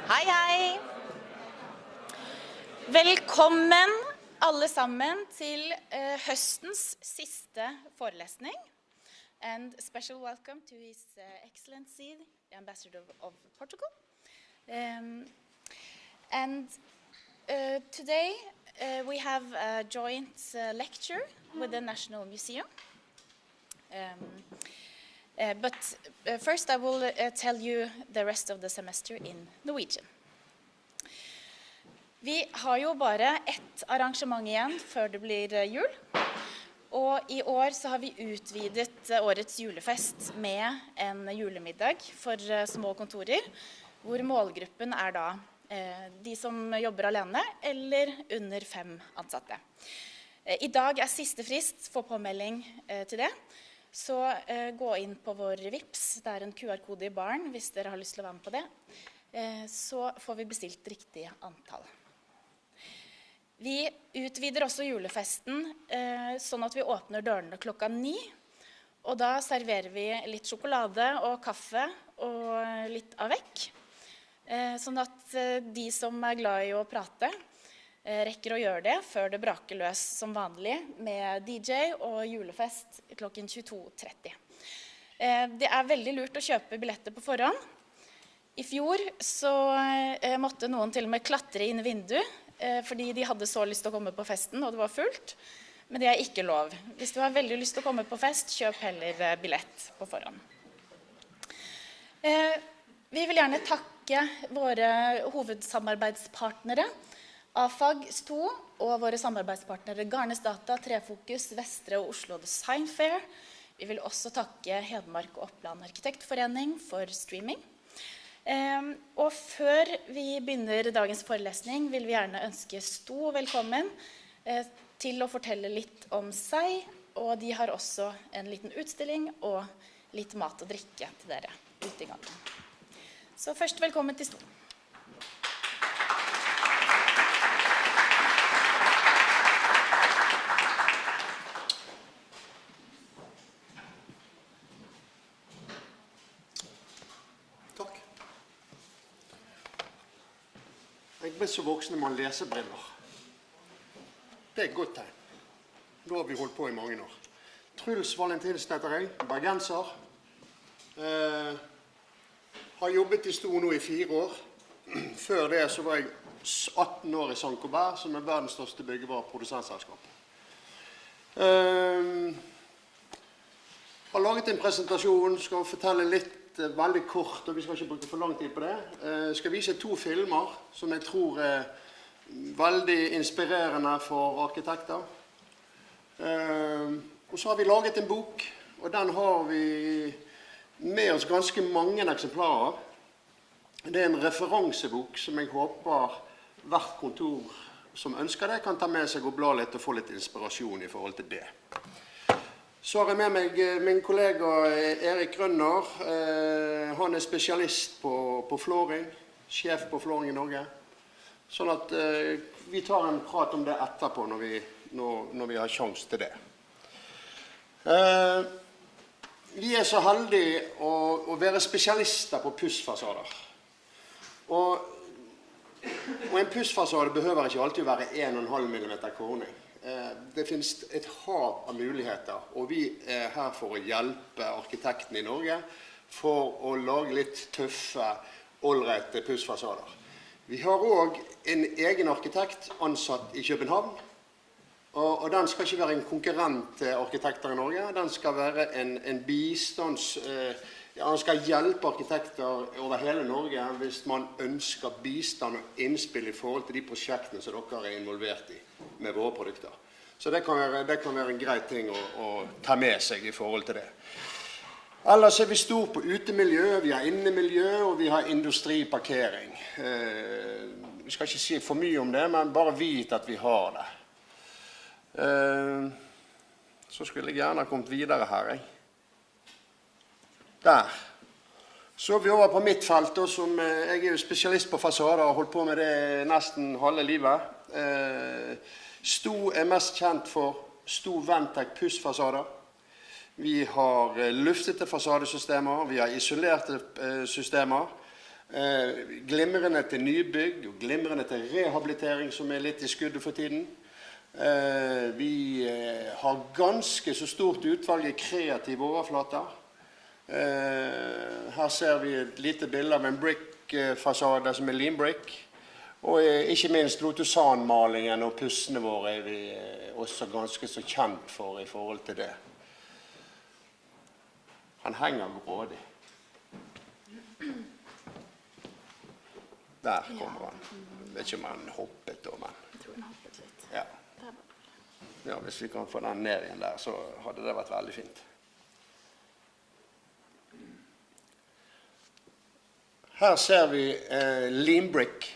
Hei, hei! Velkommen alle sammen til høstens siste forelesning. And a special welcome to His Excellency, the Ambassador of Portugal. Today we have a joint lecture with the National Museum. First I will tell you the rest of the semester in Norwegian. Vi har jo bare ett arrangement igjen før det blir jul, og i år så har vi utvidet årets julefest med en julemiddag for små kontorer, hvor målgruppen da de som jobber alene eller under 5 ansatte. I dag siste frist for påmelding til det. Så gå inn på vår Vips, det en QR-kode i baren hvis dere har lyst til å være med på det. Så får vi bestilt riktig antall. Vi utvider også julefesten sånn at vi åpner dørene klokka 9. Og da serverer vi litt sjokolade og kaffe og litt avec. Sånn at de som glad i å prate rekker å gjøre det før det braker løs som vanlig med DJ og julefest klokken 22:30. Det veldig lurt å kjøpe billetter på forhånd. I fjor så måtte noen til og med klatre inn i vinduet, fordi de hadde så lyst til å komme på festen, og det var fullt. Men det ikke lov. Hvis du har veldig lyst til å komme på fest, kjøp heller billett på forhånd. Vi vil gjerne takke våre hovedsamarbeidspartnere, AFAG STO og våre samarbeidspartnere Garnes Data, Trefokus, Vestre og Oslo Design Fair. Vi vil også takke Hedmark og Oppland Arkitektforening for streaming. Og før vi begynner dagens forelesning vil vi gjerne ønske STO velkommen til å fortelle litt om seg, og de har også en liten utstilling og litt mat og drikke til dere ute i gangen. Så først velkommen til STO. Jeg ble så voksne med lesebriller. Det et godt tegn. Da har vi holdt på i mange år. Truls Valentinsen heter jeg, bergenser. Har jobbet i STO nå i 4 år. Før det så var jeg 18 år i Saint-Gobain, som verdens største byggevareprodusentselskap. Har laget en presentasjon, skal fortelle litt veldig kort, og vi skal ikke bruke for lang tid på det. Skal vise 2 filmer som jeg tror veldig inspirerende for arkitekter. Og så har vi laget en bok, og den har vi med oss ganske mange eksemplarer. Det en referansebok som jeg håper hvert kontor som ønsker det kan ta med seg og bla litt og få litt inspirasjon i forhold til det. Så har jeg med meg min kollega Erik Grønner. Han spesialist på flooring, sjef på flooring i Norge. Sånn at vi tar en prat om det etterpå når vi har sjans til det. Vi så heldige å være spesialister på pussfasader. Og en pussfasade behøver ikke alltid være 1,5 mm korning. Det finnes et hav av muligheter, og vi her for å hjelpe arkitektene i Norge for å lage litt tøffe, ålreite pussfasader. Vi har også en egen arkitekt ansatt i København, og den skal ikke være en konkurrent til arkitekter i Norge. Den skal være en bistands... Han skal hjelpe arkitekter over hele Norge hvis man ønsker bistand og innspill i forhold til de prosjektene som dere involvert i med våre produkter. Så det kan være en grei ting å ta med seg i forhold til det. Ellers vi stor på utemiljø, vi har innemiljø og vi har industriparkering. Vi skal ikke si for mye om det, men bare vite at vi har det. Så skulle jeg gjerne kommet videre her, Der. Så er vi over på mitt felt, og som jeg jo spesialist på fasader og har holdt på med det nesten halve livet. STO mest kjent for STO Ventec pussfasader. Vi har luftete fasadesystemer, vi har isolerte systemer, Glimrende til nybygg og glimrende til rehabilitering, som litt i skuddet for tiden. Vi har ganske så stort utvalg i kreative overflater. Her ser vi et lite bilde av en brick-fasade som limbrick. Og ikke minst lotusanmalingen og pussene våre vi også ganske så kjent for i forhold til det. Han henger grådig. Der kommer han. Jeg vet ikke om han hoppet da, men... Jeg tror han hoppet litt. Ja. Ja, hvis vi kan få den ned igjen der, så hadde det vært veldig fint. Her ser vi limbrick,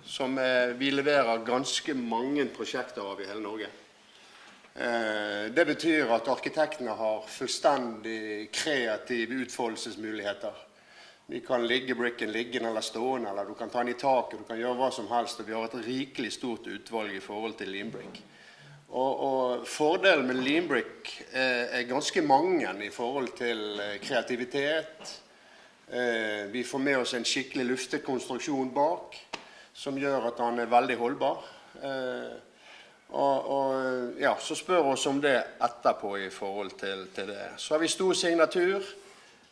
som vi leverer ganske mange prosjekter av i hele Norge. Det betyr at arkitektene har fullstendig kreative utfoldelsesmuligheter. Vi kan ligge bricken liggende eller stående, eller du kan ta den i taket, du kan gjøre hva som helst, og vi har et rikelig stort utvalg i forhold til limbrick. Og fordelen med limbrick ganske mange i forhold til kreativitet. Vi får med oss en skikkelig luftekonstruksjon bak, som gjør at den veldig holdbar. Ja, så spør oss om det etterpå i forhold til det. Så har vi stor signatur,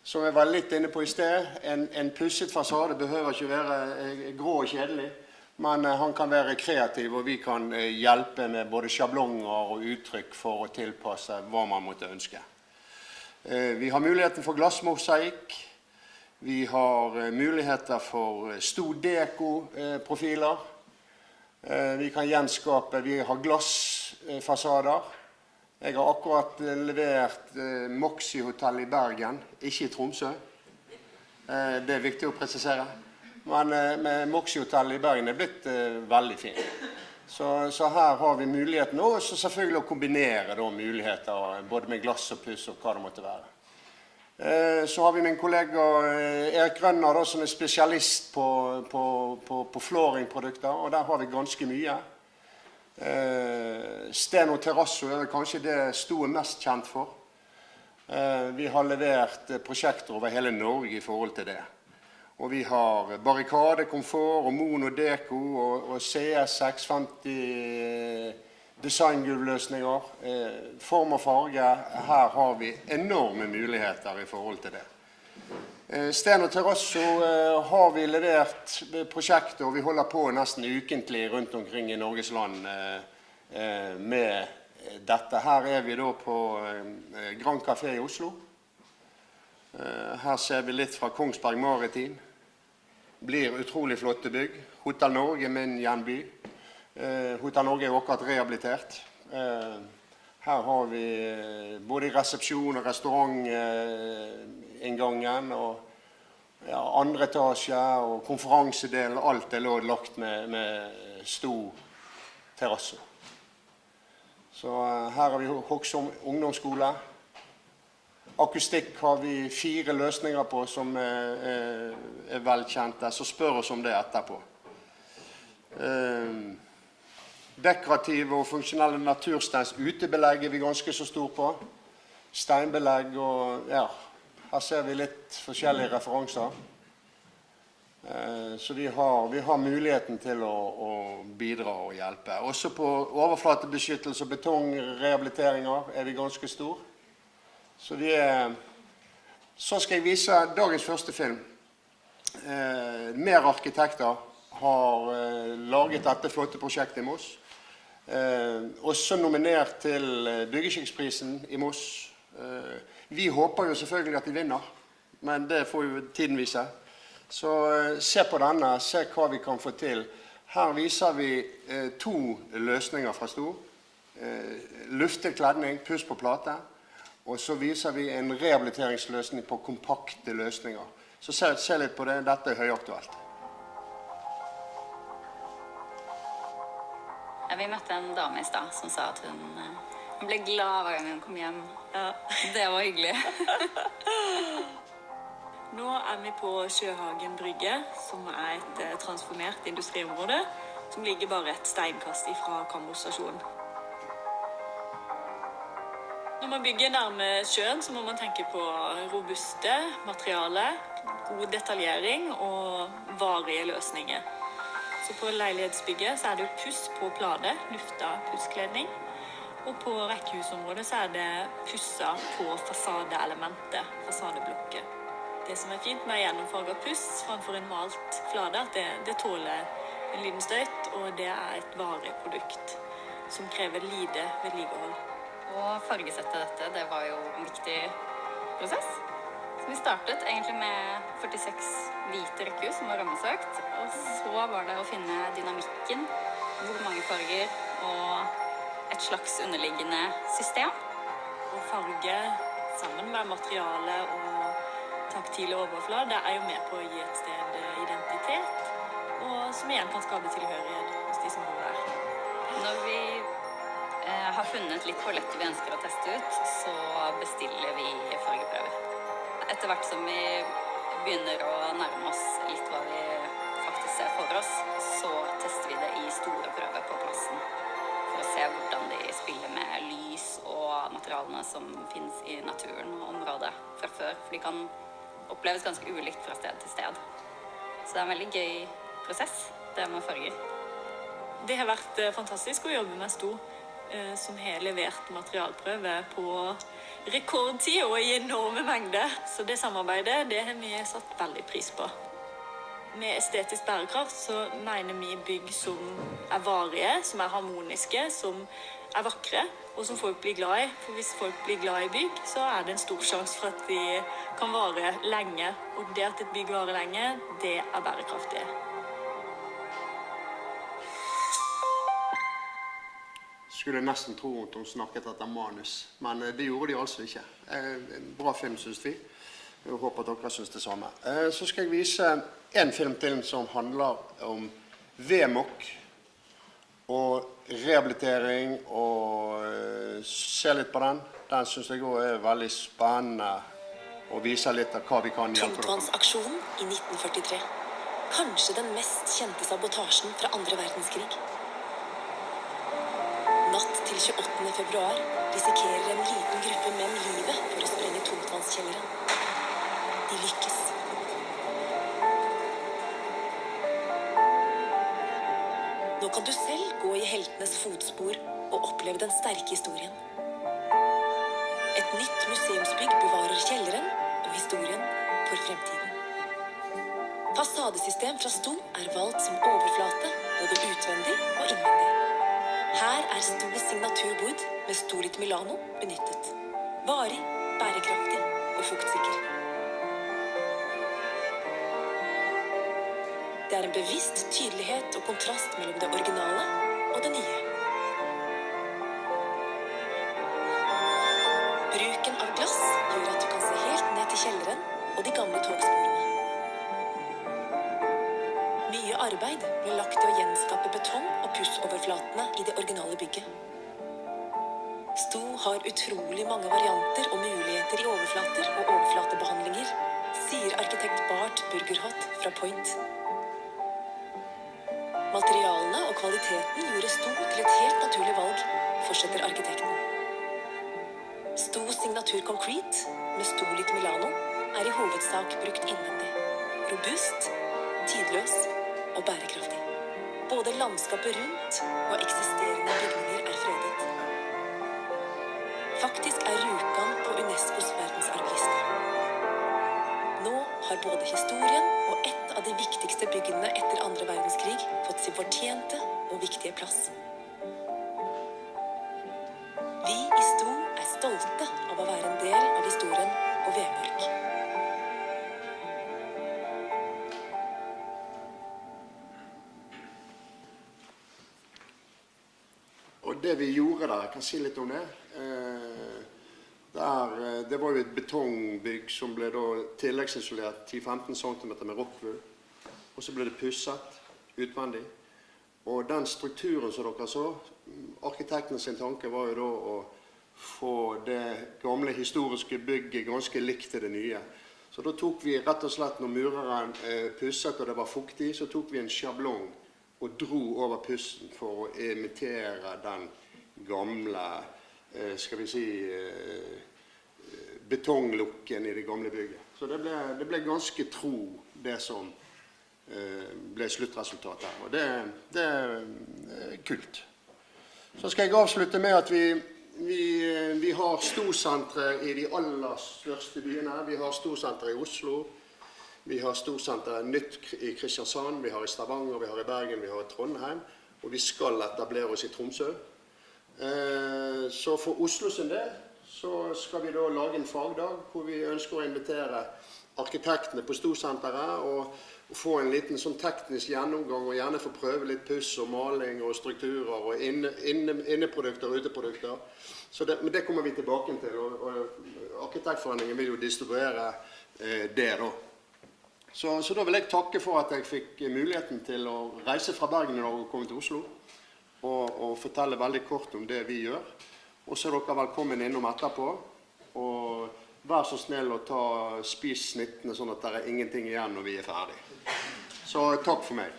som jeg var litt inne på i sted. En pusset fasade behøver ikke være grå og kjedelig, men han kan være kreativ, og vi kan hjelpe med både sjablonger og uttrykk for å tilpasse hva man måtte ønske. Vi har muligheten for glassmosaikk. Vi har muligheter for stor dekoprofiler. Vi kan gjenskape, vi har glassfasader. Jeg har akkurat levert Moxie-hotell i Bergen, ikke i Tromsø. Det viktig å presisere. Men med Moxie-hotell i Bergen blitt veldig fint. Så her har vi muligheten også selvfølgelig å kombinere muligheter, både med glass og puss og hva det måtte være. Så har vi min kollega Erik Grønner, som spesialist på flooringprodukter, og der har vi ganske mye. Sten og terrasso kanskje det Sto mest kjent for. Vi har levert prosjekter over hele Norge i forhold til det. Og vi har barrikade, komfort og monodeko og CS 650 designgulvløsninger, form og farge. Her har vi enorme muligheter i forhold til det. Sten og terrasso har vi levert prosjekter, og vi holder på nesten ukentlig rundt omkring i Norges land med dette. Her vi da på Grand Café i Oslo. Her ser vi litt fra Kongsberg Maritim. Blir utrolig flotte bygg. Hotel Norge, min hjemby. Hotel Norge akkurat rehabilitert. Her har vi både resepsjon og restaurantinngangen, og andre etasje og konferansedel. Alt lagt med stor terrasse. Så her har vi Hoksholm ungdomsskole. Akustikk har vi 4 løsninger på som velkjente, så spør oss om det etterpå. Dekorative og funksjonelle natursteins utebelegg vi ganske så stor på. Steinbelegg og ja, her ser vi litt forskjellige referanser. Så vi har muligheten til å bidra og hjelpe. Også på overflatebeskyttelse og betongrehabiliteringer vi ganske stor. Så så skal jeg vise dagens første film. Mer arkitekter har laget dette flotte prosjektet i Moss. Også nominert til Byggeskikksprisen i Moss. Vi håper jo selvfølgelig at de vinner, men det får jo tiden vise. Så se på denne, se hva vi kan få til. Her viser vi 2 løsninger fra Sto. Luftet kledning, puss på plate. Og så viser vi en rehabiliteringsløsning på kompakte løsninger. Så se litt på det, dette høyaktuelt. Vi møtte en dame i stad som sa at hun ble glad hver gang hun kom hjem. Ja. Det var hyggelig. Nå vi på Sjøhagen Brygge, som et transformert industriområde, som ligger bare et steinkast fra Kammerstasjonen. Når man bygger nærme sjøen, så må man tenke på robuste materialer, god detaljering og varige løsninger. Så på leilighetsbygget så det jo puss på plate, lufta pusskledning. Og på rekkehusområdet så det pusset på fasadeelementet, fasadeblokker. Det som fint med gjennomfarget puss framfor en malt flate, at det tåler en liten støyt, og det et varig produkt som krever lite vedlikehold. Og fargesette dette, det var jo en viktig prosess. Så vi startet egentlig med 46 hvite rekkehus som var rammesøkt, og så var det å finne dynamikken, hvor mange farger og et slags underliggende system. Og farge sammen med materiale og taktile overflater, det jo med på å gi et sted identitet, og som igjen kan skape tilhørighet hos de som bor der. Når vi har funnet litt paletter vi ønsker å teste ut, så bestiller vi fargeprøver. Etter hvert som vi begynner å nærme oss litt hva vi faktisk ser for oss, så tester vi det i store prøver på plassen, for å se hvordan de spiller med lys og materialene som finnes i naturen og området fra før, for de kan oppleves ganske ulikt fra sted til sted. Så det en veldig gøy prosess, det med farger. Det har vært fantastisk å jobbe med Sto, som har levert materialprøve på rekordtid og i enorme mengder. Så det samarbeidet, det har vi satt veldig pris på. Med estetisk bærekraft så mener vi bygg som varige, som harmoniske, som vakre, og som folk blir glad i. For hvis folk blir glad i bygg, så det en stor sjanse for at de kan vare lenge. Og det at et bygg varer lenge, det bærekraftig. Skulle nesten tro at hun snakket etter manus, men det gjorde de altså ikke. En bra film, synes vi. Jeg håper at dere synes det samme. Så skal jeg vise en film til som handler om VMOK og rehabilitering, og se litt på den. Den synes jeg også veldig spennende og viser litt av hva vi kan hjelpe dere med. Tungtvannsaksjonen i 1943. Kanskje den mest kjente sabotasjen fra andre verdenskrig. Natt til 28. februar risikerer en liten gruppe menn livet for å sprenge tungtvannskjelleren. De lykkes. Nå kan du selv gå i heltenes fotspor og oppleve den sterke historien. Et nytt museumsbygg bevarer kjelleren og historien for fremtiden. Fasadesystem fra Sto valgt som overflate, både utvendig og innvendig. Her Sto signaturbord med Stolit Milano benyttet. Varig, bærekraftig og fuktsikker. Det en bevisst tydelighet og kontrast mellom det originale og det nye. Bruken av glass gjør at du kan se helt ned til kjelleren og de gamle togsporene. Mye arbeid ble lagt til å gjenskape betong- og pussoverflatene i det originale bygget. Sto har utrolig mange varianter og muligheter i overflater og overflatebehandlinger, sier arkitekt Bart Burgerhot fra Point. Materialene og kvaliteten gjorde Sto til et helt naturlig valg, fortsetter arkitekten. Sto signatur concrete med Stolit Milano i hovedsak brukt innvendig. Robust, tidløs og bærekraftig. Både landskapet rundt og eksisterende bygninger fredet. Faktisk Rjukan på UNESCOs verdensarvliste. Nå har både historien og et av de viktigste byggene etter andre verdenskrig fått sin fortjente og viktige plass. Vi i Sto stolte av å være en del av historien og Vemork. Og det vi gjorde der, jeg kan si litt om det. Det var jo et betongbygg som ble da tilleggsisolert 10-15 cm med rockwool. Og så ble det pusset utvendig. Og den strukturen som dere så, arkitekten sin tanke var jo da å få det gamle historiske bygget ganske likt til det nye. Så da tok vi rett og slett, når mureren pusset og det var fuktig, så tok vi en sjablong og dro over pussen for å imitere den gamle, skal vi si, betonglukken i det gamle bygget. Så det ble ganske tro det som ble sluttresultatet her, og det er kult. Så skal jeg avslutte med at vi har storsentre i de aller største byene. Vi har storsentre i Oslo, vi har storsentre nytt i Kristiansand, vi har i Stavanger, vi har i Bergen, vi har i Trondheim, og vi skal etablere oss i Tromsø. Så for Oslo sin del så skal vi da lage en fagdag hvor vi ønsker å invitere arkitektene på storsenteret og få en liten sånn teknisk gjennomgang og gjerne få prøve litt puss og maling og strukturer og inneprodukter og uteprodukter. Men det kommer vi tilbake til, og Arkitektforeningen vil jo distribuere det da. Så da vil jeg takke for at jeg fikk muligheten til å reise fra Bergen i dag og komme til Oslo og fortelle veldig kort om det vi gjør. Og så er dere velkommen innom etterpå, og vær så snill å spis snittene sånn at det er ingenting igjen når vi er ferdig. Så takk for meg.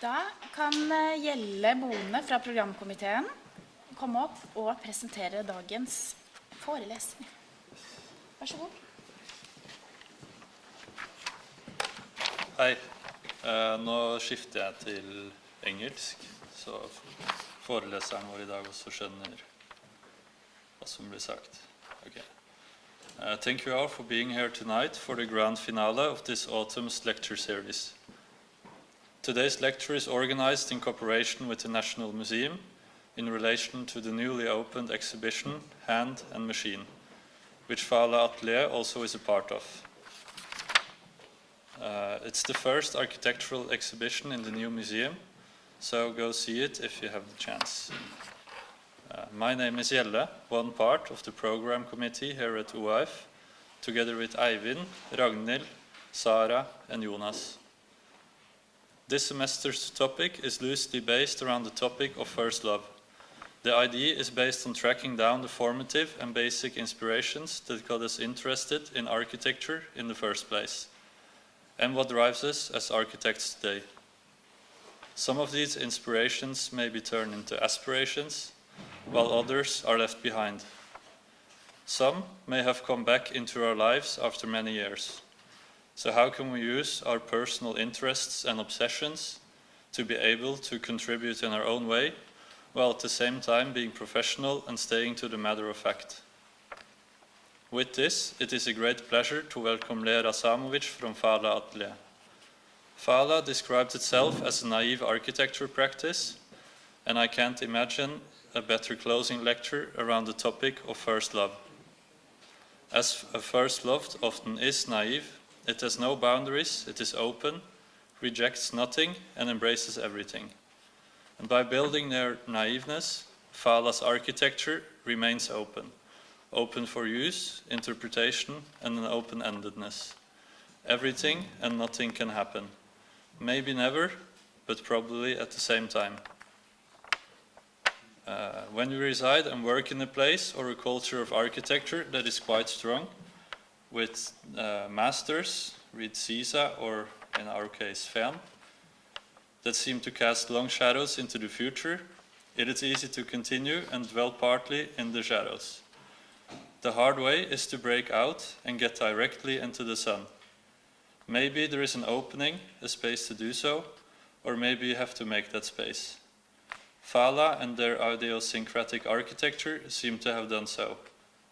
Da kan Gjelle Bone fra programkomiteen komme opp og presentere dagens forelesning. Vær så god. Hei, nå skifter jeg til engelsk, så foreleseren vår i dag også skjønner hva som blir sagt. Okay. Thank you all for being here tonight for the grand finale of this autumn's lecture series. Today's lecture is organized in cooperation with the National Museum in relation to the newly opened exhibition Hand and Machine, which Fala Atelier also is a part of. It's the first architectural exhibition in the new museum, so go see it if you have the chance. My name is Gjelle, one part of the program committee here at OAF, together with Eivind, Ragnhild, Sara and Jonas. This semester's topic is loosely based around the topic of first love. The idea is based on tracking down the formative and basic inspirations that got us interested in architecture in the first place, and what drives us as architects today. Some of these inspirations may be turned into aspirations, while others are left behind. Some may have come back into our lives after many years. So how can we use our personal interests and obsessions to be able to contribute in our own way, while at the same time being professional and staying to the matter of fact? With this, it is a great pleasure to welcome Lera Samovic from Fala Atelier. Fala describes itself as a naive architecture practice, and I can't imagine a better closing lecture around the topic of first love. As a first love often is naive, it has no boundaries, it is open, rejects nothing, and embraces everything. And by building their naiveness, Fala's architecture remains open. Open for use, interpretation, and an open-endedness. Everything and nothing can happen. Maybe never, but probably at the same time. When we reside and work in a place or a culture of architecture that is quite strong, with masters, read CISA, or in our case, FEM, that seem to cast long shadows into the future, it is easy to continue and dwell partly in the shadows. The hard way is to break out and get directly into the sun. Maybe there is an opening, a space to do so, or maybe you have to make that space. Fala and their idiosyncratic architecture seem to have done so,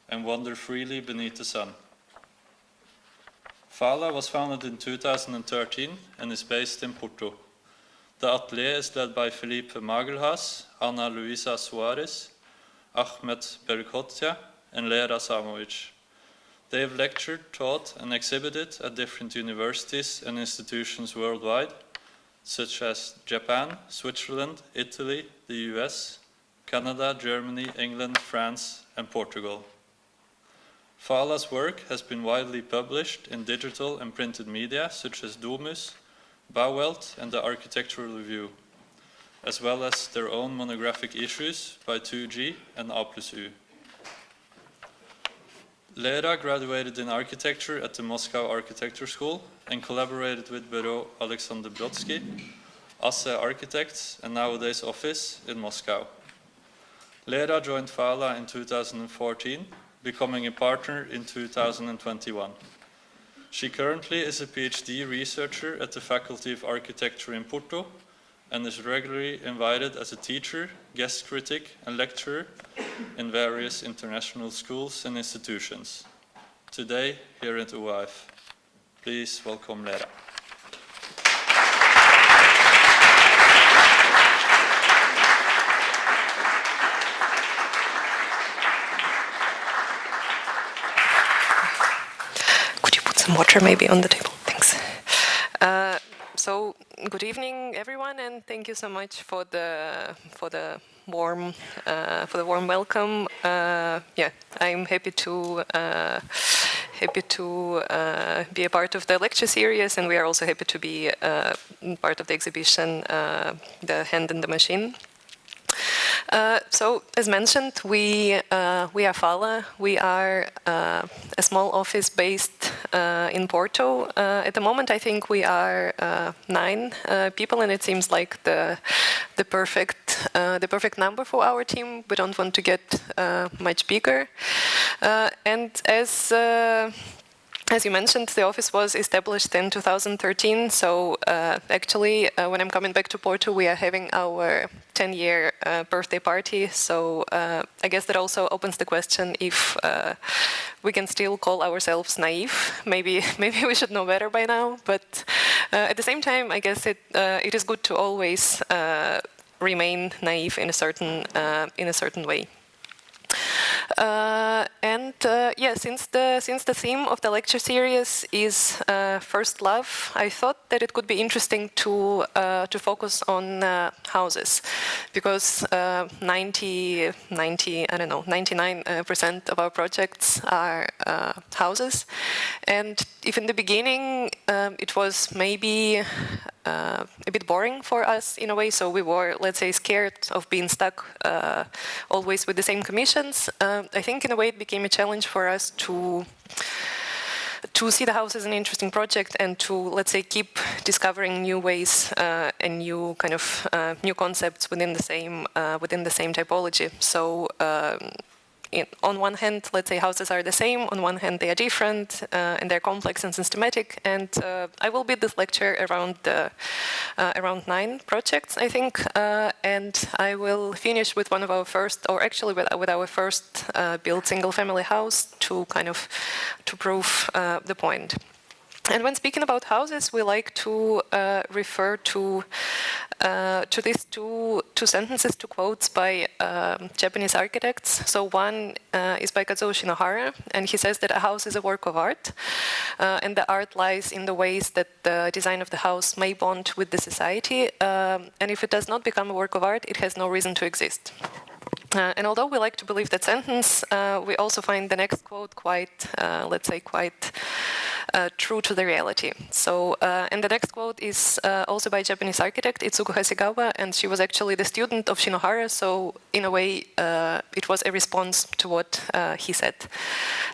and wander freely beneath the sun. Fala was founded in 2013 and is based in Porto. The atelier is led by Felipe Magelhaes, Ana Luisa Suarez, Ahmed Berkotja, and Lera Samovic. They have lectured, taught, and exhibited at different universities and institutions worldwide, such as Japan, Switzerland, Italy, the US, Canada, Germany, England, France, and Portugal. Fala's work has been widely published in digital and printed media such as Domus, Bauwelt, and the Architectural Review, as well as their own monographic issues by 2G and A+U. Lera graduated in architecture at the Moscow Architecture School and collaborated with Bureau Alexander Brodsky ASSE Architects, and nowadays office in Moscow. Lera joined Fala in 2014, becoming a partner in 2021. She currently is a PhD researcher at the Faculty of Architecture in Porto and is regularly invited as a teacher, guest critic, and lecturer in various international schools and institutions. Today, here at OAF. Please welcome Lera. Could you put some water maybe on the table? Thanks. So good evening, everyone, and thank you so much for the warm welcome. Yeah, I'm happy to be a part of the lecture series, and we are also happy to be part of the exhibition, The Hand in the Machine. So, as mentioned, we are Fala. We are a small office based in Porto. At the moment, I think we are 9 people, and it seems like the perfect number for our team. We don't want to get much bigger. And as you mentioned, the office was established in 2013, so actually when I'm coming back to Porto, we are having our 10-year birthday party, so I guess that also opens the question if we can still call ourselves naive. Maybe we should know better by now, but at the same time, I guess it is good to always remain naive in a certain way. Yeah, since the theme of the lecture series is first love, I thought that it could be interesting to focus on houses, because 99% of our projects are houses, and if in the beginning it was maybe a bit boring for us in a way, so we were, let's say, scared of being stuck always with the same commissions. I think in a way it became a challenge for us to see the house as an interesting project and to, let's say, keep discovering new ways and new kind of new concepts within the same typology. So. On one hand, let's say houses are the same, on one hand they are different, and they're complex and systematic, and I will build this lecture around 9 projects, I think, and I will finish with one of our first, or actually with our first built single-family house to kind of prove the point. And when speaking about houses, we like to refer to these two sentences, 2 quotes by Japanese architects. So one is by Kazuo Shinohara, and he says that a house is a work of art, and the art lies in the ways that the design of the house may bond with the society, and if it does not become a work of art, it has no reason to exist. And although we like to believe that sentence, we also find the next quote quite, let's say, quite true to the reality. So, and the next quote is also by a Japanese architect, Itsuko Hasegawa, and she was actually the student of Shinohara, so in a way it was a response to what he said.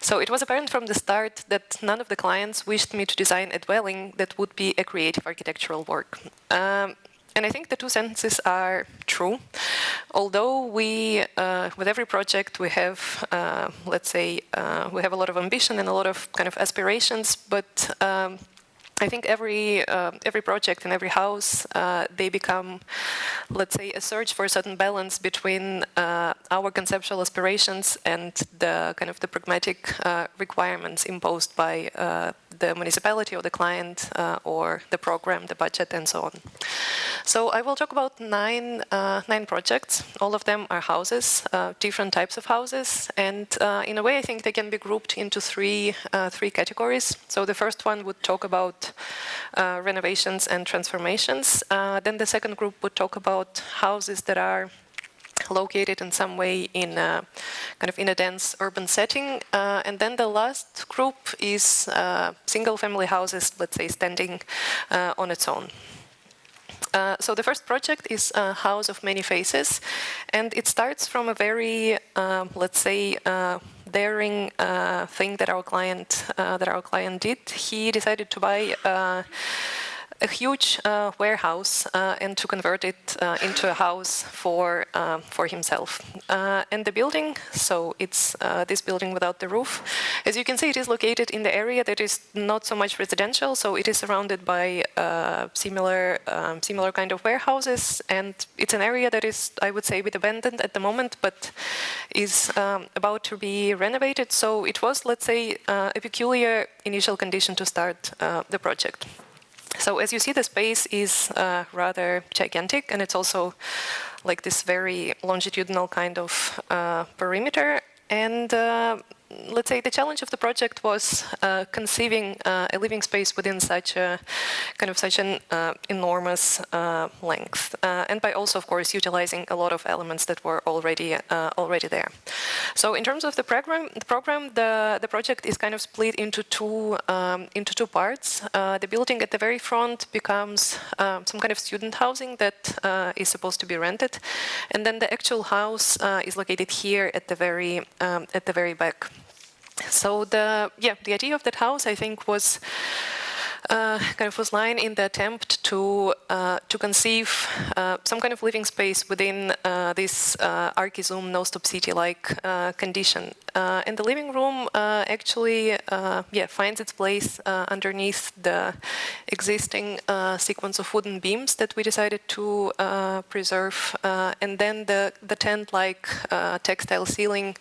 So it was apparent from the start that none of the clients wished me to design a dwelling that would be a creative architectural work. And I think the 2 sentences are true. Although we, with every project, we have, let's say, we have a lot of ambition and a lot of kind of aspirations, but I think every project and every house, they become, let's say, a search for a certain balance between our conceptual aspirations and the kind of the pragmatic requirements imposed by the municipality or the client or the program, the budget, and so on. So I will talk about 9 projects. All of them are houses, different types of houses, and in a way I think they can be grouped into three categories. So the first one would talk about renovations and transformations. Then the second group would talk about houses that are located in some way in a kind of in a dense urban setting, and then the last group is single-family houses, let's say, standing on its own. So the first project is a house of many faces, and it starts from a very, let's say, daring thing that our client did. He decided to buy a huge warehouse and to convert it into a house for himself. And the building, so it's this building without the roof. As you can see, it is located in the area that is not so much residential, so it is surrounded by similar kind of warehouses, and it's an area that is, I would say, a bit abandoned at the moment, but is about to be renovated. So it was, let's say, a peculiar initial condition to start the project. So as you see, the space is rather gigantic, and it's also like this very longitudinal kind of perimeter. And let's say the challenge of the project was conceiving a living space within such an enormous length, and by also, of course, utilizing a lot of elements that were already there. So in terms of the program, the project is kind of split into two parts. The building at the very front becomes some kind of student housing that is supposed to be rented, and then the actual house is located here at the very back. So the idea of that house, I think, was was lying in the attempt to conceive some kind of living space within this archizoom no-stop city-like condition. And the living room actually finds its place underneath the existing sequence of wooden beams that we decided to preserve. And then the tent-like textile ceiling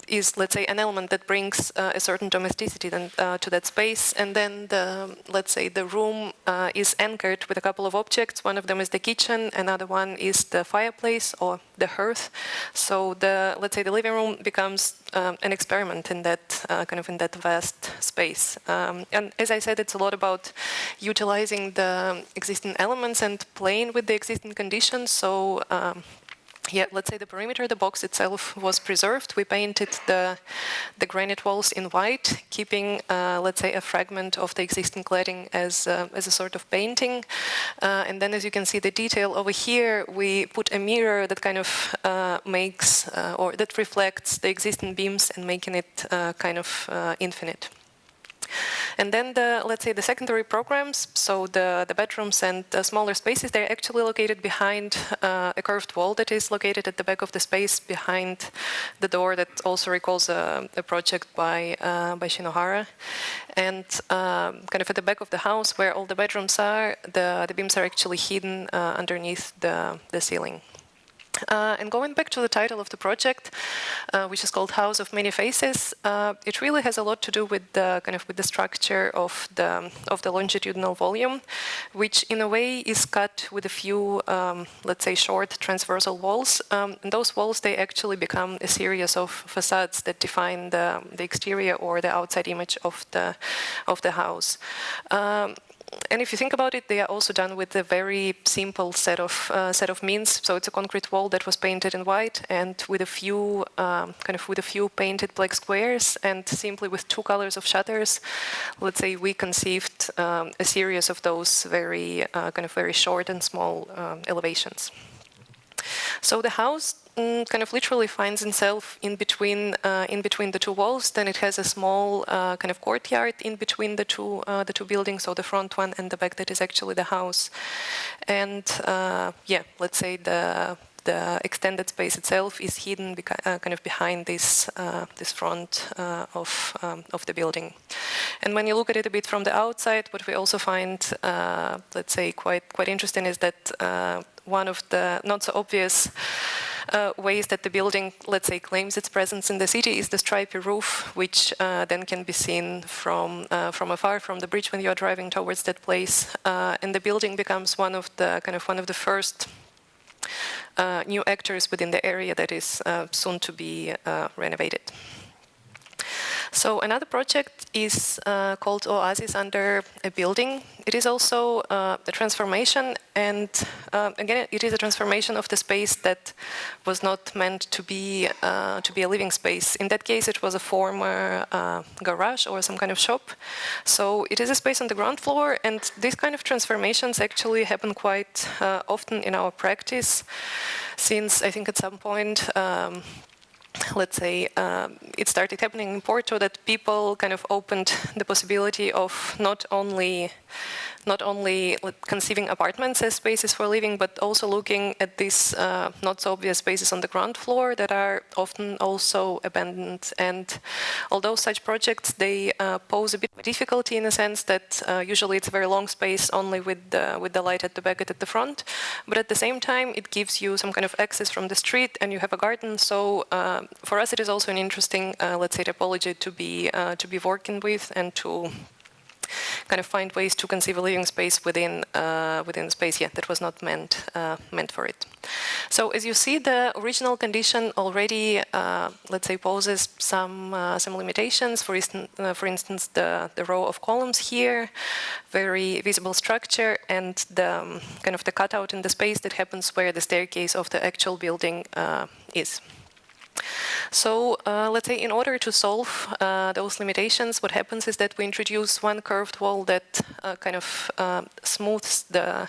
is, let's say, an element that brings a certain domesticity to that space. And then the room is anchored with a couple of objects. One of them is the kitchen, another one is the fireplace or the hearth. So the living room becomes an experiment in that in that vast space. And as I said, it's a lot about utilizing the existing elements and playing with the existing conditions. So let's say the perimeter, the box itself was preserved. We painted the granite walls in white, keeping, let's say, a fragment of the existing cladding as a sort of painting. And then, as you can see, the detail over here, we put a mirror that kind of makes, or that reflects the existing beams and making it infinite. And then let's say the secondary programs, so the bedrooms and the smaller spaces, they're actually located behind a curved wall that is located at the back of the space behind the door that also recalls a project by Shinohara. And at the back of the house where all the bedrooms are, the beams are actually hidden underneath the ceiling. And going back to the title of the project, which is called House of Many Faces, it really has a lot to do with the with the structure of the longitudinal volume, which in a way is cut with a few, let's say, short transversal walls. And those walls, they actually become a series of facades that define the exterior or the outside image of the house. And if you think about it, they are also done with a very simple set of means. So it's a concrete wall that was painted in white, and with a few with a few painted black squares, and simply with two colors of shutters. Let's say we conceived a series of those very very short and small elevations. So the house literally finds itself in between the two walls. Then it has a small courtyard in between the two buildings, so the front one and the back that is actually the house. And let's say the extended space itself is hidden behind this front of the building. And when you look at it a bit from the outside, what we also find, let's say, quite interesting is that one of the not so obvious ways that the building, let's say, claims its presence in the city is the stripy roof, which then can be seen from afar from the bridge when you are driving towards that place. And the building becomes one of the first new actors within the area that is soon to be renovated. So another project is called Oasis under a building. It is also a transformation, and again, it is a transformation of the space that was not meant to be a living space. In that case, it was a former garage or some kind of shop. So it is a space on the ground floor, and these kind of transformations actually happen quite often in our practice, since I think at some point let's say, it started happening in Porto, that people kind of opened the possibility of not only conceiving apartments as spaces for living, but also looking at these not so obvious spaces on the ground floor that are often also abandoned. And although such projects, they pose a bit of difficulty in the sense that usually it's a very long space only with the light at the back and at the front, but at the same time it gives you some kind of access from the street and you have a garden. So for us it is also an interesting, let's say, typology to be working with and to kind of find ways to conceive a living space within space that was not meant for it. So as you see, the original condition already, let's say, poses some limitations. For instance, the row of columns here, very visible structure, and the kind of the cutout in the space that happens where the staircase of the actual building is. So let's say in order to solve those limitations, what happens is that we introduce one curved wall that kind of smooths the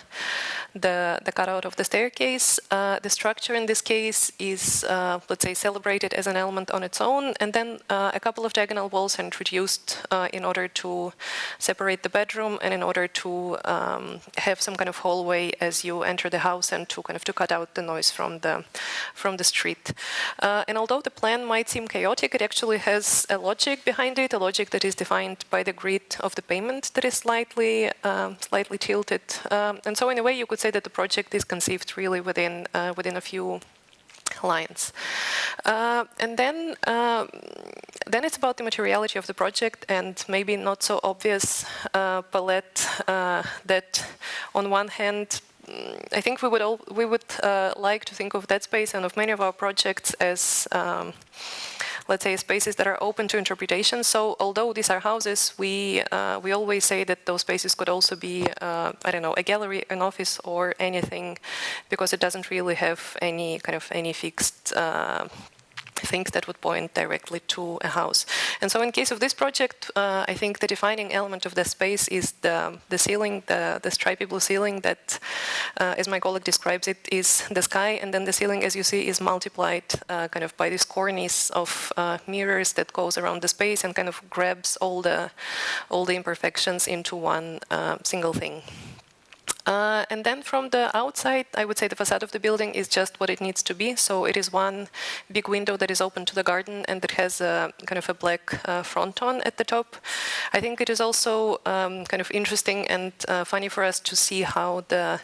cutout of the staircase. The structure in this case is, let's say, celebrated as an element on its own, and then a couple of diagonal walls are introduced in order to separate the bedroom and in order to have some kind of hallway as you enter the house and to kind of to cut out the noise from the street. And although the plan might seem chaotic, it actually has a logic behind it, a logic that is defined by the grid of the pavement that is slightly tilted. And so in a way you could say that the project is conceived really within a few lines. And then it's about the materiality of the project and maybe not so obvious palette that on one hand I think we would like to think of that space and of many of our projects as let's say spaces that are open to interpretation. So although these are houses, we always say that those spaces could also be I don't know, a gallery, an office, or anything, because it doesn't really have any kind of fixed things that would point directly to a house. And so in case of this project, I think the defining element of the space is the ceiling, the stripy blue ceiling that, as my colleague describes it, is the sky, and then the ceiling, as you see, is multiplied kind of by this cornice of mirrors that goes around the space and kind of grabs all the imperfections into one single thing. And then from the outside, I would say the facade of the building is just what it needs to be. So it is one big window that is open to the garden and that has a kind of a black fronton at the top. I think it is also kind of interesting and funny for us to see how the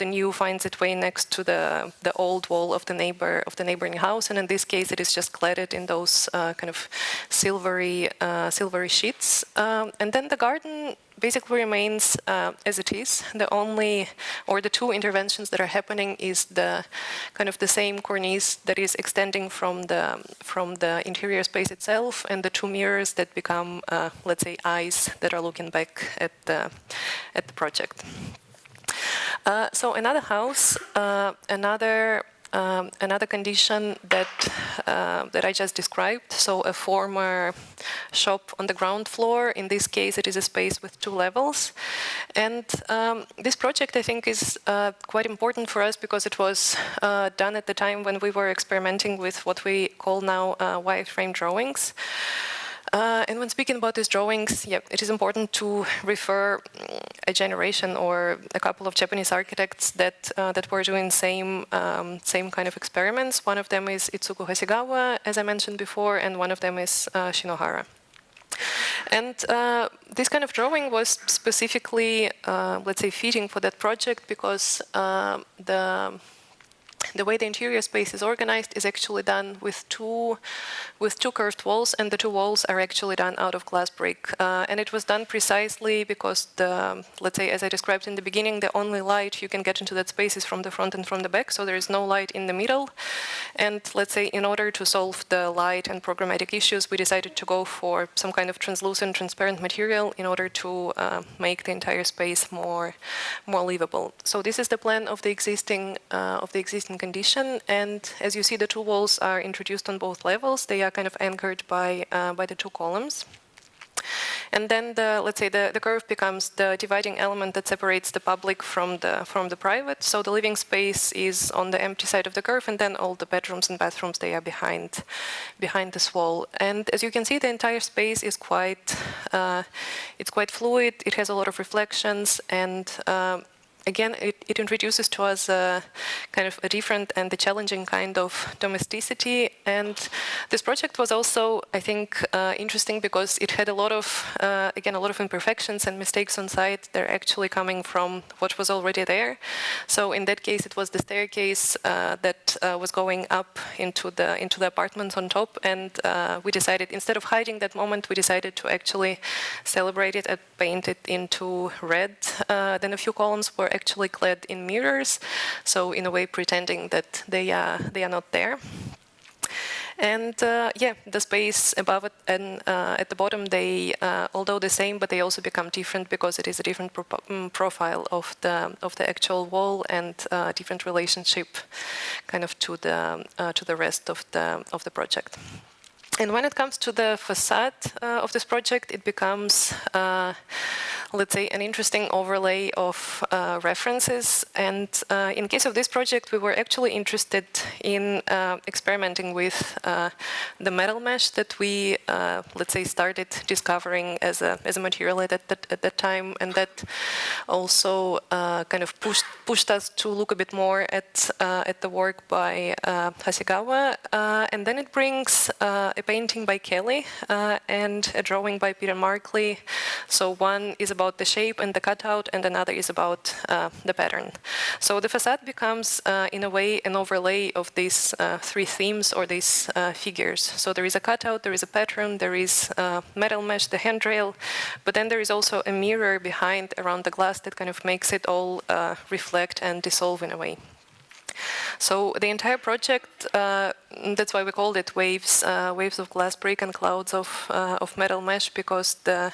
new finds its way next to the old wall of the neighboring house. And in this case, it is just cladded in those kind of silvery sheets. And then the garden basically remains as it is. The two interventions that are happening is the kind of the same cornice that is extending from the interior space itself, and the two mirrors that become, let's say, eyes that are looking back at the project. So another house, another condition that I just described, so a former shop on the ground floor. In this case, it is a space with 2 levels. And this project, I think, is quite important for us because it was done at the time when we were experimenting with what we call now wireframe drawings. And when speaking about these drawings, it is important to refer a generation or a couple of Japanese architects that were doing same kind of experiments. One of them is Itsuku Hasegawa, as I mentioned before, and one of them is Shinohara. And this kind of drawing was specifically, let's say, fitting for that project because the way the interior space is organized is actually done with two curved walls, and the 2 walls are actually done out of glass brick. And it was done precisely because let's say, as I described in the beginning, the only light you can get into that space is from the front and from the back, so there is no light in the middle. And let's say, in order to solve the light and programmatic issues, we decided to go for some kind of translucent, transparent material in order to make the entire space more livable. So this is the plan of the existing condition, and as you see, the 2 walls are introduced on both levels. They are kind of anchored by the 2 columns. And then let's say the curve becomes the dividing element that separates the public from the private. So the living space is on the empty side of the curve, and then all the bedrooms and bathrooms, they are behind this wall. And as you can see, the entire space is quite fluid. It has a lot of reflections, and again, it introduces to us a kind of a different and a challenging kind of domesticity. And this project was also, I think, interesting because it had a lot of, again, a lot of imperfections and mistakes on site. They're actually coming from what was already there. So in that case, it was the staircase that was going up into the apartments on top. And we decided, instead of hiding that moment, we decided to actually celebrate it and paint it into red. Then a few columns were actually clad in mirrors, so in a way pretending that they are not there. And yeah, the space above it and at the bottom, they although the same, but they also become different because it is a different profile of the actual wall and different relationship, kind of to the rest of the project. And when it comes to the facade of this project, it becomes, let's say, an interesting overlay of references. And in case of this project, we were actually interested in experimenting with the metal mesh that we, let's say, started discovering as a material at that time, and that also kind of pushed us to look a bit more at the work by Hasegawa. And then it brings a painting by Kelly and a drawing by Peter Markley. So one is about the shape and the cutout, and another is about the pattern. So the facade becomes, in a way, an overlay of these three themes or these figures. So there is a cutout, there is a pattern, there is metal mesh, the handrail, but then there is also a mirror behind around the glass that kind of makes it all reflect and dissolve in a way. So the entire project, that's why we called it waves of glass brick and clouds of metal mesh, because the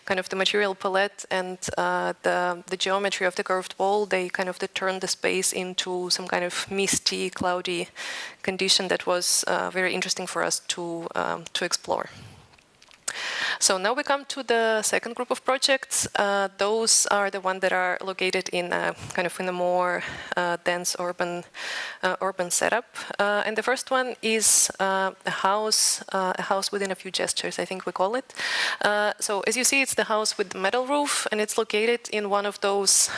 kind of the material palette and the geometry of the curved wall, they kind of turn the space into some kind of misty, cloudy condition that was very interesting for us to explore. So now we come to the second group of projects. Those are the ones that are located in kind of in a more dense urban setup. And the first one is a house within a few gestures, I think we call it. So as you see, it's the house with the metal roof, and it's located in one of those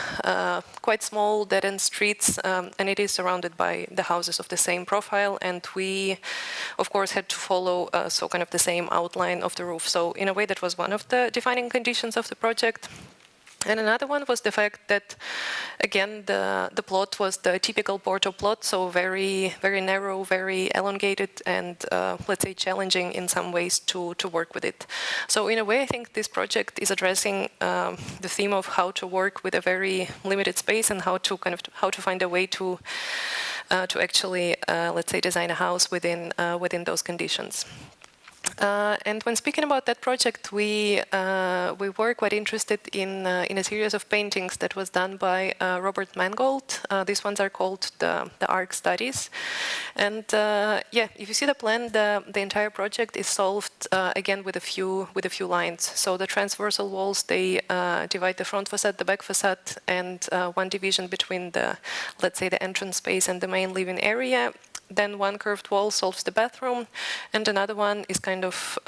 quite small dead-end streets, and it is surrounded by the houses of the same profile. And we, of course, had to follow so kind of the same outline of the roof. So in a way, that was one of the defining conditions of the project. And another one was the fact that, again, the plot was the typical Porto plot, so very, very narrow, very elongated, and let's say challenging in some ways to work with it. So in a way, I think this project is addressing the theme of how to work with a very limited space and how to find a way to actually, let's say, design a house within those conditions. And when speaking about that project, we were quite interested in a series of paintings that was done by Robert Mangold. These ones are called the Arc Studies. And yeah, if you see the plan, the entire project is solved again with a few lines. So the transversal walls, they divide the front facade, the back facade, and one division between the, let's say, the entrance space and the main living area. Then one curved wall solves the bathroom, and another one is kind of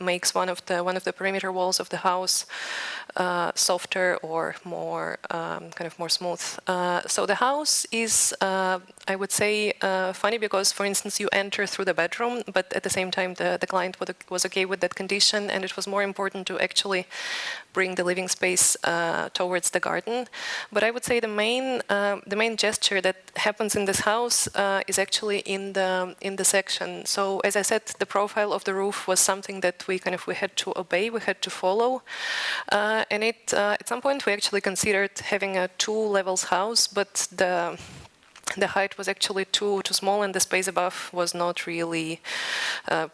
makes one of the perimeter walls of the house softer or more kind of more smooth. So the house is, I would say, funny because, for instance, you enter through the bedroom, but at the same time the client was okay with that condition, and it was more important to actually bring the living space towards the garden. But I would say the main gesture that happens in this house is actually in the section. So as I said, the profile of the roof was something that we had to obey, we had to follow, and at some point we actually considered having a 2 levels house, but the height was actually too small and the space above was not really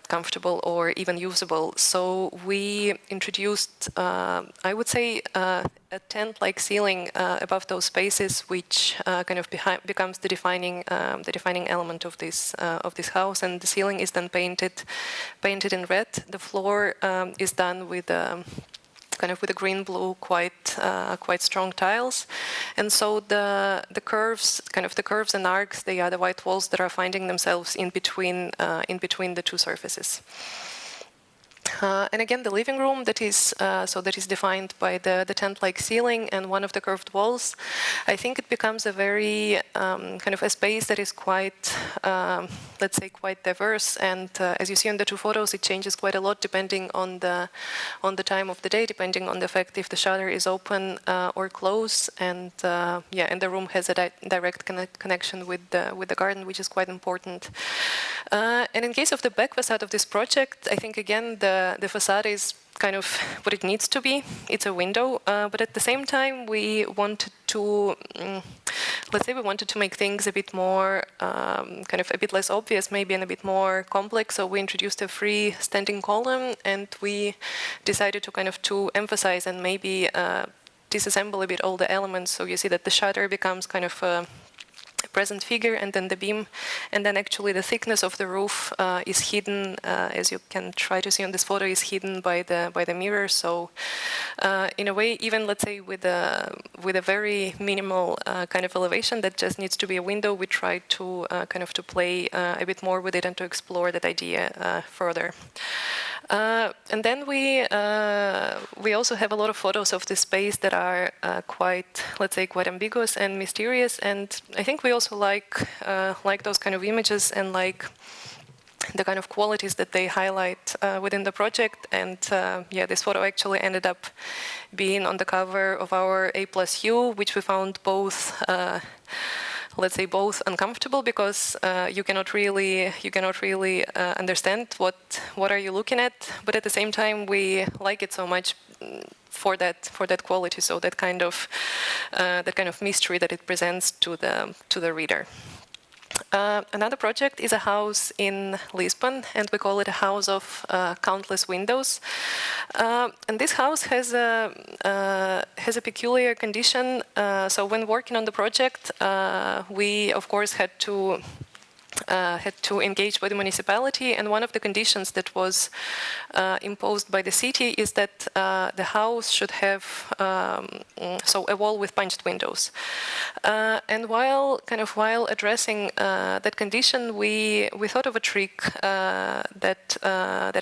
comfortable or even usable. So we introduced, I would say, a tent-like ceiling above those spaces, which kind of becomes the defining element of this house. And the ceiling is then painted in red. The floor is done with kind of with a green-blue, quite strong tiles, and so the curves and arcs, they are the white walls that are finding themselves in between the two surfaces. And again, the living room that is defined by the tent-like ceiling and one of the curved walls. I think it becomes a very kind of a space that is quite, let's say, quite diverse. And as you see in the two photos, it changes quite a lot depending on the time of the day, depending on the fact if the shutter is open or closed. And and the room has a direct connection with the garden, which is quite important. And in case of the back facade of this project, I think again the facade is kind of what it needs to be. It's a window, but at the same time we wanted to, let's say, we wanted to make things a bit more, kind of a bit less obvious, maybe, and a bit more complex. So we introduced a freestanding column, and we decided to kind of emphasize and maybe disassemble a bit all the elements. So you see that the shutter becomes kind of a present figure, and then the beam, and then actually the thickness of the roof is hidden, as you can try to see on this photo, is hidden by the mirror. So in a way, even let's say with a very minimal kind of elevation that just needs to be a window, we try to kind of to play a bit more with it and to explore that idea further. And then we also have a lot of photos of this space that are quite, let's say, quite ambiguous and mysterious. And I think we also like those kind of images and like the kind of qualities that they highlight within the project. And this photo actually ended up being on the cover of our A+U, which we found both let's say both uncomfortable, because you cannot really understand what are you looking at, but at the same time we like it so much for that quality, so that kind of mystery that it presents to the reader. Another project is a house in Lisbon, and we call it a house of countless windows. And this house has a peculiar condition. So when working on the project, we of course had to engage with the municipality, and one of the conditions that was imposed by the city is that the house should have a wall with punched windows. And while addressing that condition, we thought of a trick that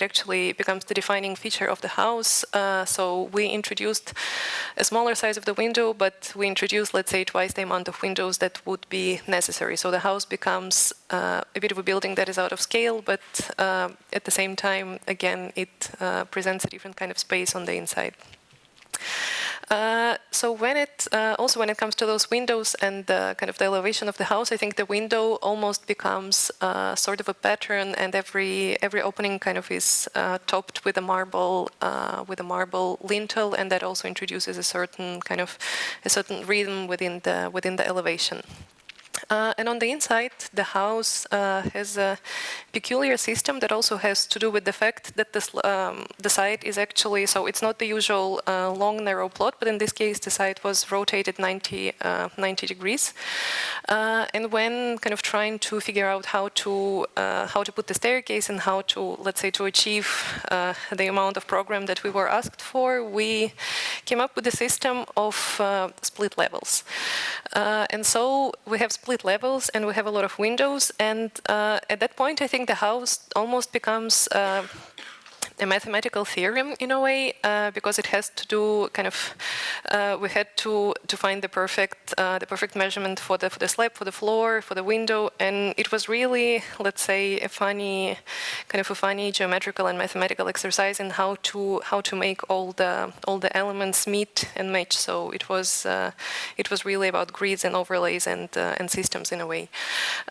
actually becomes the defining feature of the house. So we introduced a smaller size of the window, but we introduced, let's say, twice the amount of windows that would be necessary. So the house becomes a bit of a building that is out of scale, but at the same time, again, it presents a different kind of space on the inside. So when it comes to those windows and the kind of the elevation of the house, I think the window almost becomes sort of a pattern, and every opening kind of is topped with a marble lintel, and that also introduces a certain rhythm within the elevation. And on the inside, the house has a peculiar system that also has to do with the fact that the site is actually, so it's not the usual long, narrow plot, but in this case, the site was rotated 90 degrees. And when kind of trying to figure out how to put the staircase and how to, let's say, to achieve the amount of program that we were asked for, we came up with a system of split levels. And so we have split levels and we have a lot of windows, and at that point I think the house almost becomes a mathematical theorem in a way, because it has to do we had to find the perfect measurement for the slab, for the floor, for the window, and it was really, let's say, a funny geometrical and mathematical exercise in how to make all the elements meet and match. So it was really about grids and overlays and systems in a way.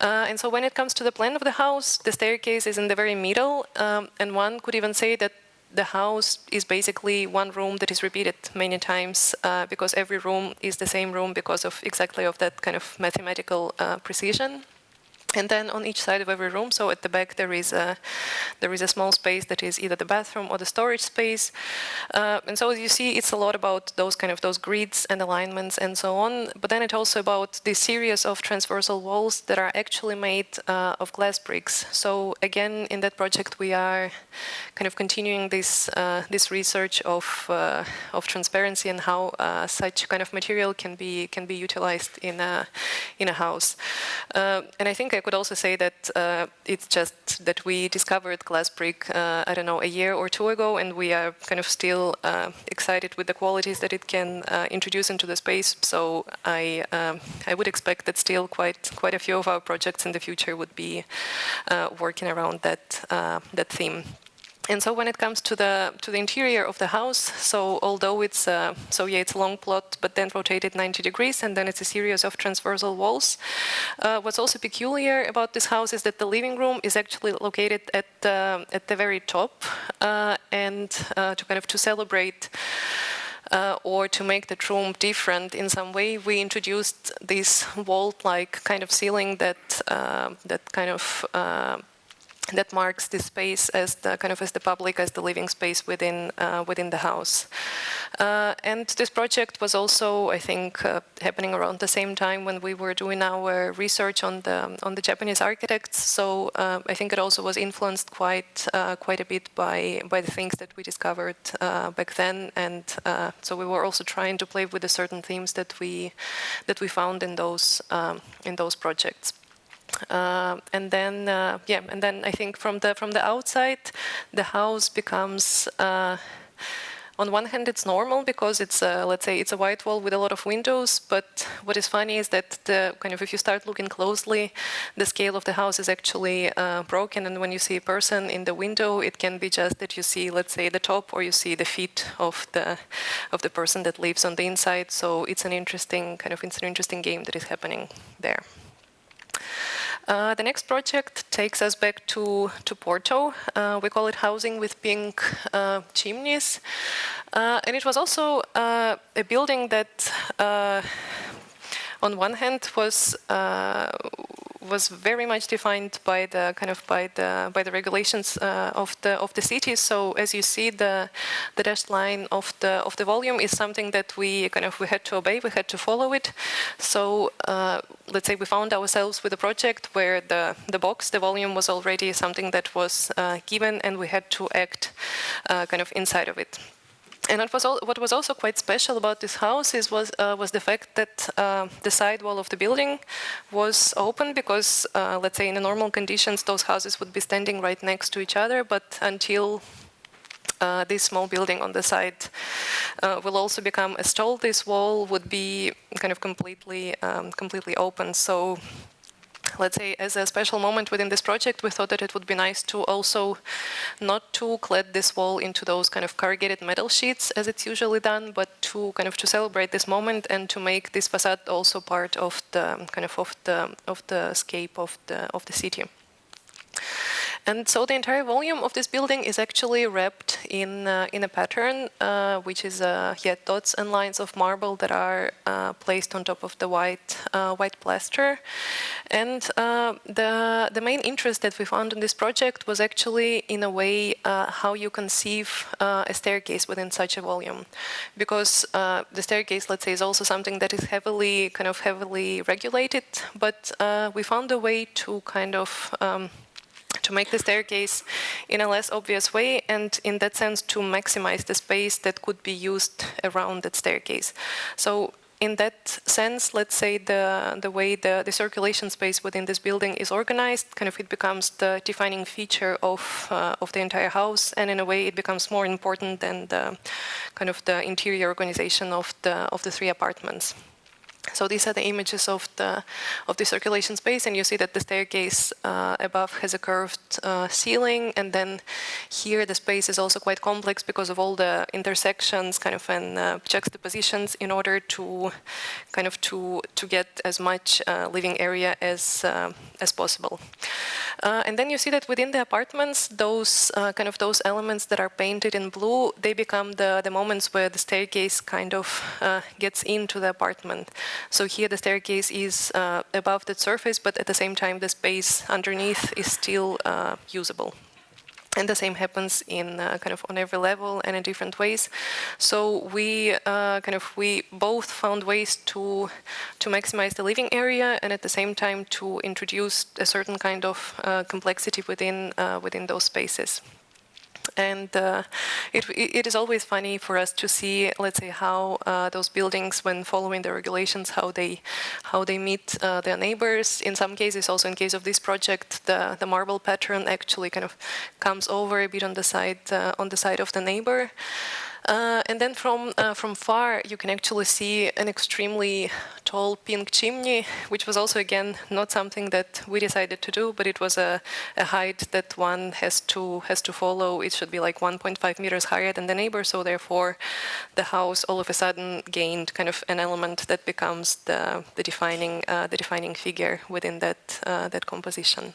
And so when it comes to the plan of the house, the staircase is in the very middle, and one could even say that the house is basically one room that is repeated many times because every room is the same room because of exactly of that kind of mathematical precision. And then on each side of every room, so at the back there is a small space that is either the bathroom or the storage space. And so as you see, it's a lot about those grids and alignments and so on. But then it's also about this series of transversal walls that are actually made of glass bricks. So again, in that project, we are kind of continuing this research of transparency and how such kind of material can be utilized in a house. And I think I could also say that it's just that we discovered glass brick, I don't know, a year or two ago, and we are kind of still excited with the qualities that it can introduce into the space. So I would expect that still quite a few of our projects in the future would be working around that theme. And so when it comes to the interior of the house, so although it's a long plot, but then rotated 90 degrees, and then it's a series of transversal walls. What's also peculiar about this house is that the living room is actually located at the very top, and to celebrate or to make the room different in some way, we introduced this vault-like kind of ceiling that marks the space as the public, as the living space within the house. And this project was also, I think, happening around the same time when we were doing our research on the Japanese architects. So I think it also was influenced quite a bit by the things that we discovered back then. And so we were also trying to play with the certain themes that we found in those projects. And then I think from the outside, the house becomes. On one hand, it's normal because it's let's say it's a white wall with a lot of windows. But what is funny is that if you start looking closely, the scale of the house is actually broken. And when you see a person in the window, it can be just that you see, let's say, the top, or you see the feet of the person that lives on the inside. So it's an interesting game that is happening there. The next project takes us back to Porto. We call it Housing with Pink Chimneys. And it was also a building that, on one hand, was very much defined by the regulations of the city. So as you see, the dashed line of the volume is something that we had to obey. We had to follow it. So let's say we found ourselves with a project where the volume was already something that was given, and we had to act inside of it. And what was also quite special about this house was the fact that the side wall of the building was open, because let's say in the normal conditions those houses would be standing right next to each other, but until this small building on the side will also become a stall, this wall would be completely open. So let's say as a special moment within this project, we thought that it would be nice to also not to clad this wall into those corrugated metal sheets as it's usually done, but to to celebrate this moment and to make this facade also part of the scape of the city. And so the entire volume of this building is actually wrapped in a pattern, which is dots and lines of marble that are placed on top of the white plaster. And the main interest that we found in this project was actually, in a way, how you conceive a staircase within such a volume, because the staircase, let's say, is also something that is heavily regulated. But we found a way to to make the staircase in a less obvious way, and in that sense to maximize the space that could be used around that staircase. So in that sense, let's say the way the circulation space within this building is organized, it becomes the defining feature of the entire house, and in a way it becomes more important than the interior organization of the three apartments. So these are the images of the circulation space, and you see that the staircase above has a curved ceiling, and then here the space is also quite complex because of all the intersections, kind of, and juxtapositions in order to kind of to get as much living area as possible. And then you see that within the apartments, those kind of those elements that are painted in blue, they become the moments where the staircase kind of gets into the apartment. So here the staircase is above the surface, but at the same time the space underneath is still usable. And the same happens in kind of on every level and in different ways. So we we both found ways to maximize the living area and at the same time to introduce a certain kind of complexity within those spaces. And it is always funny for us to see, let's say, how those buildings, when following the regulations, how they meet their neighbors. In some cases, also in case of this project, the marble pattern actually kind of comes over a bit on the side of the neighbor. And then from far, you can actually see an extremely tall pink chimney, which was also, again, not something that we decided to do, but it was a height that one has to follow. It should be like 1.5 meters higher than the neighbor, so therefore the house all of a sudden gained kind of an element that becomes the defining figure within that composition.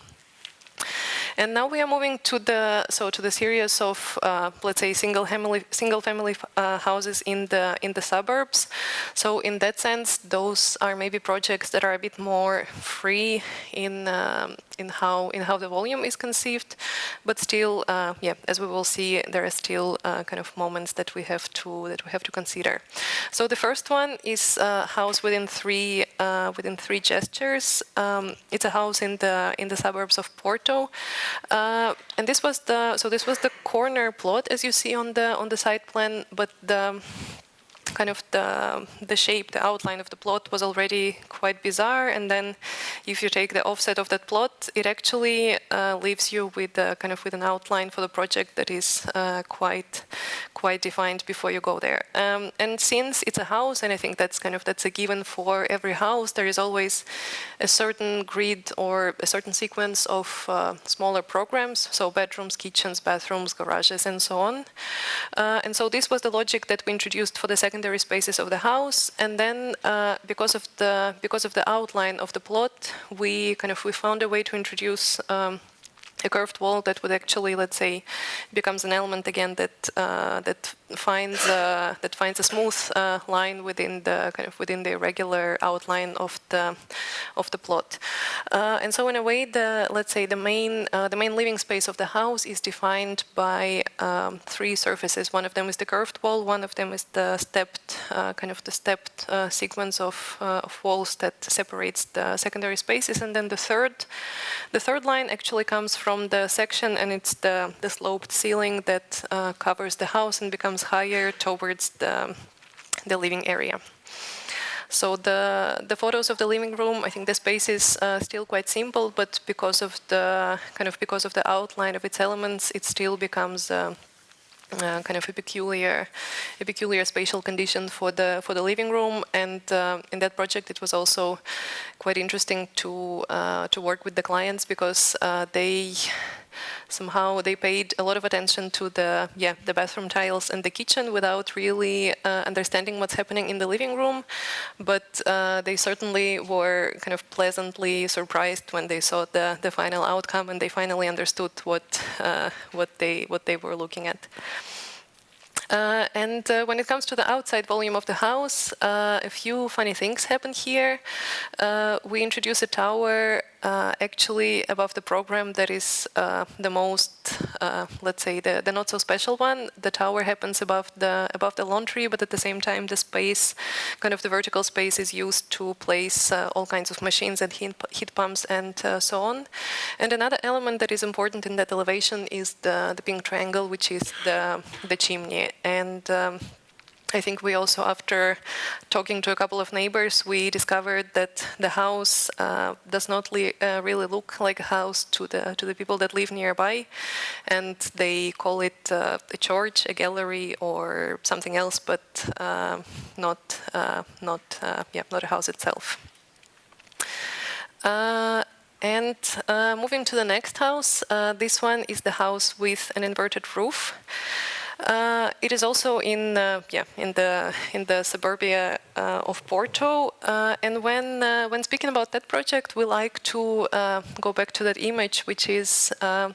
And now we are moving to the series of let's say single family houses in the suburbs. So in that sense, those are maybe projects that are a bit more free in how the volume is conceived, but still, as we will see, there are still kind of moments that we have to consider. So the first one is a house within three gestures. It's a house in the suburbs of Porto. And this was the corner plot, as you see on the site plan, but the shape, the outline of the plot was already quite bizarre. And then, if you take the offset of that plot, it actually leaves you with with an outline for the project that is quite defined before you go there. And since it's a house, and I think that's a given for every house, there is always a certain grid or a certain sequence of smaller programs, so bedrooms, kitchens, bathrooms, garages, and so on. And so this was the logic that we introduced for the secondary spaces of the house. And then because of the outline of the plot, we found a way to introduce a curved wall that would actually, let's say, becomes an element again that finds a smooth line within the irregular outline of the plot. And so in a way, the main living space of the house is defined by three surfaces. One of them is the curved wall. One of them is the stepped sequence of walls that separates the secondary spaces. And then the third line actually comes from the section, and it's the sloped ceiling that covers the house and becomes higher towards the living area. So the photos of the living room, I think the space is still quite simple, but because of the outline of its elements, it still becomes a peculiar spatial condition for the living room. And in that project, it was also quite interesting to work with the clients, because they paid a lot of attention to the bathroom tiles and the kitchen without really understanding what's happening in the living room. But they certainly were kind of pleasantly surprised when they saw the final outcome, and they finally understood what they were looking at. And when it comes to the outside volume of the house, a few funny things happen here. We introduce a tower actually above the program that is the most, let's say, the not so special one. The tower happens above the laundry, but at the same time, the space, the vertical space, is used to place all kinds of machines and heat pumps and so on. And another element that is important in that elevation is the pink triangle, which is the chimney. And I think we also, after talking to a couple of neighbors, we discovered that the house does not really look like a house to the people that live nearby, and they call it a church, a gallery, or something else, but not a house itself. And moving to the next house, this one is the house with an inverted roof. It is also in the suburbia of Porto, and when speaking about that project, we like to go back to that image, which is a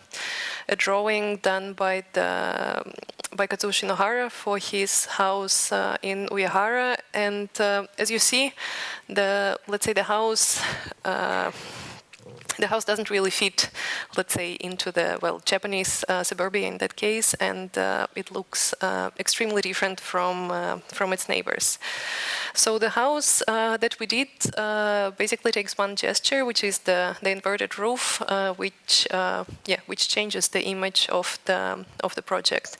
drawing done by Kazushi Nohara for his house in Uehara. And as you see, let's say the house doesn't really fit, let's say, into the, well, Japanese suburbia in that case, and it looks extremely different from its neighbors. So the house that we did basically takes one gesture, which is the inverted roof, which changes the image of the project.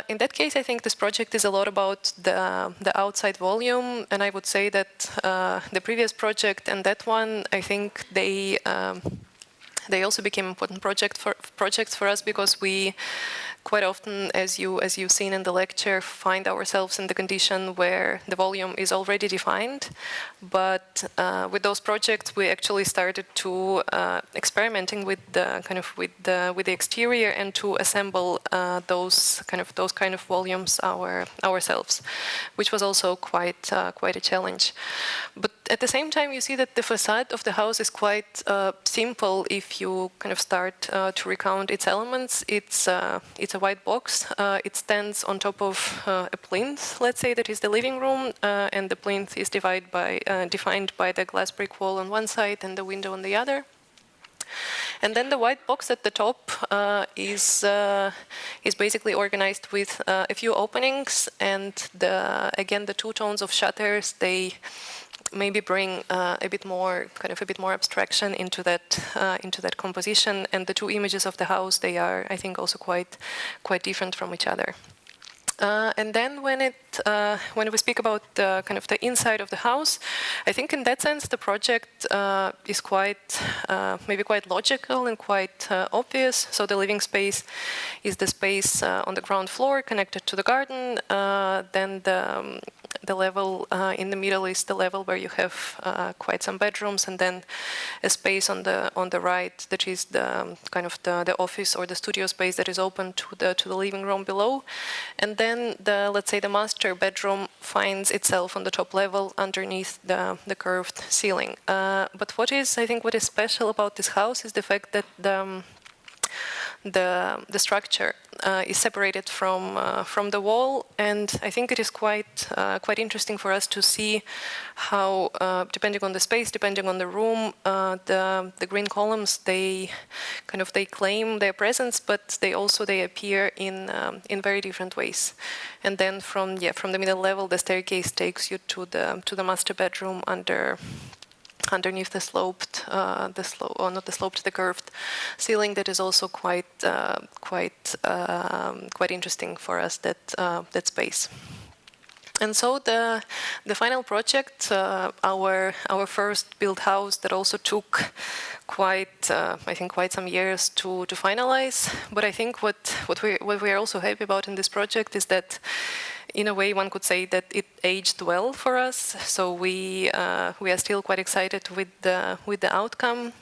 In that case, I think this project is a lot about the outside volume, and I would say that the previous project and that one, I think they also became important projects for us, because we quite often, as you've seen in the lecture, find ourselves in the condition where the volume is already defined. But with those projects, we actually started to experimenting with the exterior and to assemble those kind of volumes ourselves, which was also quite a challenge. But at the same time, you see that the facade of the house is quite simple if you kind of start to recount its elements. It's a white box. It stands on top of a plinth, let's say, that is the living room, and the plinth is defined by the glass brick wall on one side and the window on the other. And then the white box at the top is basically organized with a few openings, and again the two tones of shutters, they maybe bring a bit more abstraction into that composition. And the two images of the house, they are, I think, also quite different from each other. And then when we speak about the inside of the house, I think in that sense the project is maybe quite logical and quite obvious. So the living space is the space on the ground floor connected to the garden. Then the level in the middle is the level where you have quite some bedrooms, and then a space on the right that is the office or the studio space that is open to the living room below. And then let's say the master bedroom finds itself on the top level underneath the curved ceiling. But what is special about this house is the fact that the structure is separated from the wall, and I think it is quite interesting for us to see how, depending on the space, depending on the room, the green columns they claim their presence, but they appear in very different ways. And then from the middle level, the staircase takes you to the master bedroom underneath the curved ceiling. That is also quite interesting for us, that space. And so the final project, our first built house, that also took quite some years to finalize. But I think what we are also happy about in this project is that, in a way, one could say that it aged well for us. So we are still quite excited with the outcome.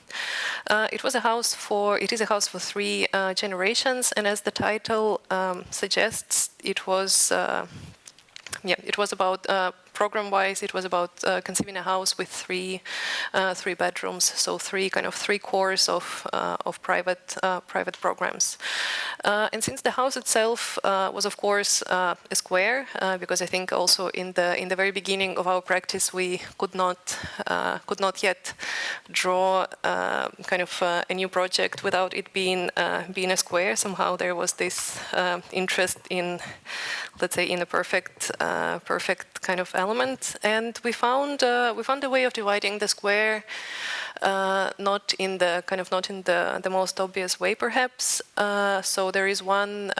It is a house for 3 generations, and as the title suggests, it was about program-wise, it was about conceiving a house with three bedrooms, so three cores of private programs. And since the house itself was, of course, a square, because I think also in the very beginning of our practice we could not yet draw a new project without it being a square. Somehow there was this interest in, let's say, in a perfect kind of element. element, and we found a way of dividing the square, not in the most obvious way, perhaps. So there is one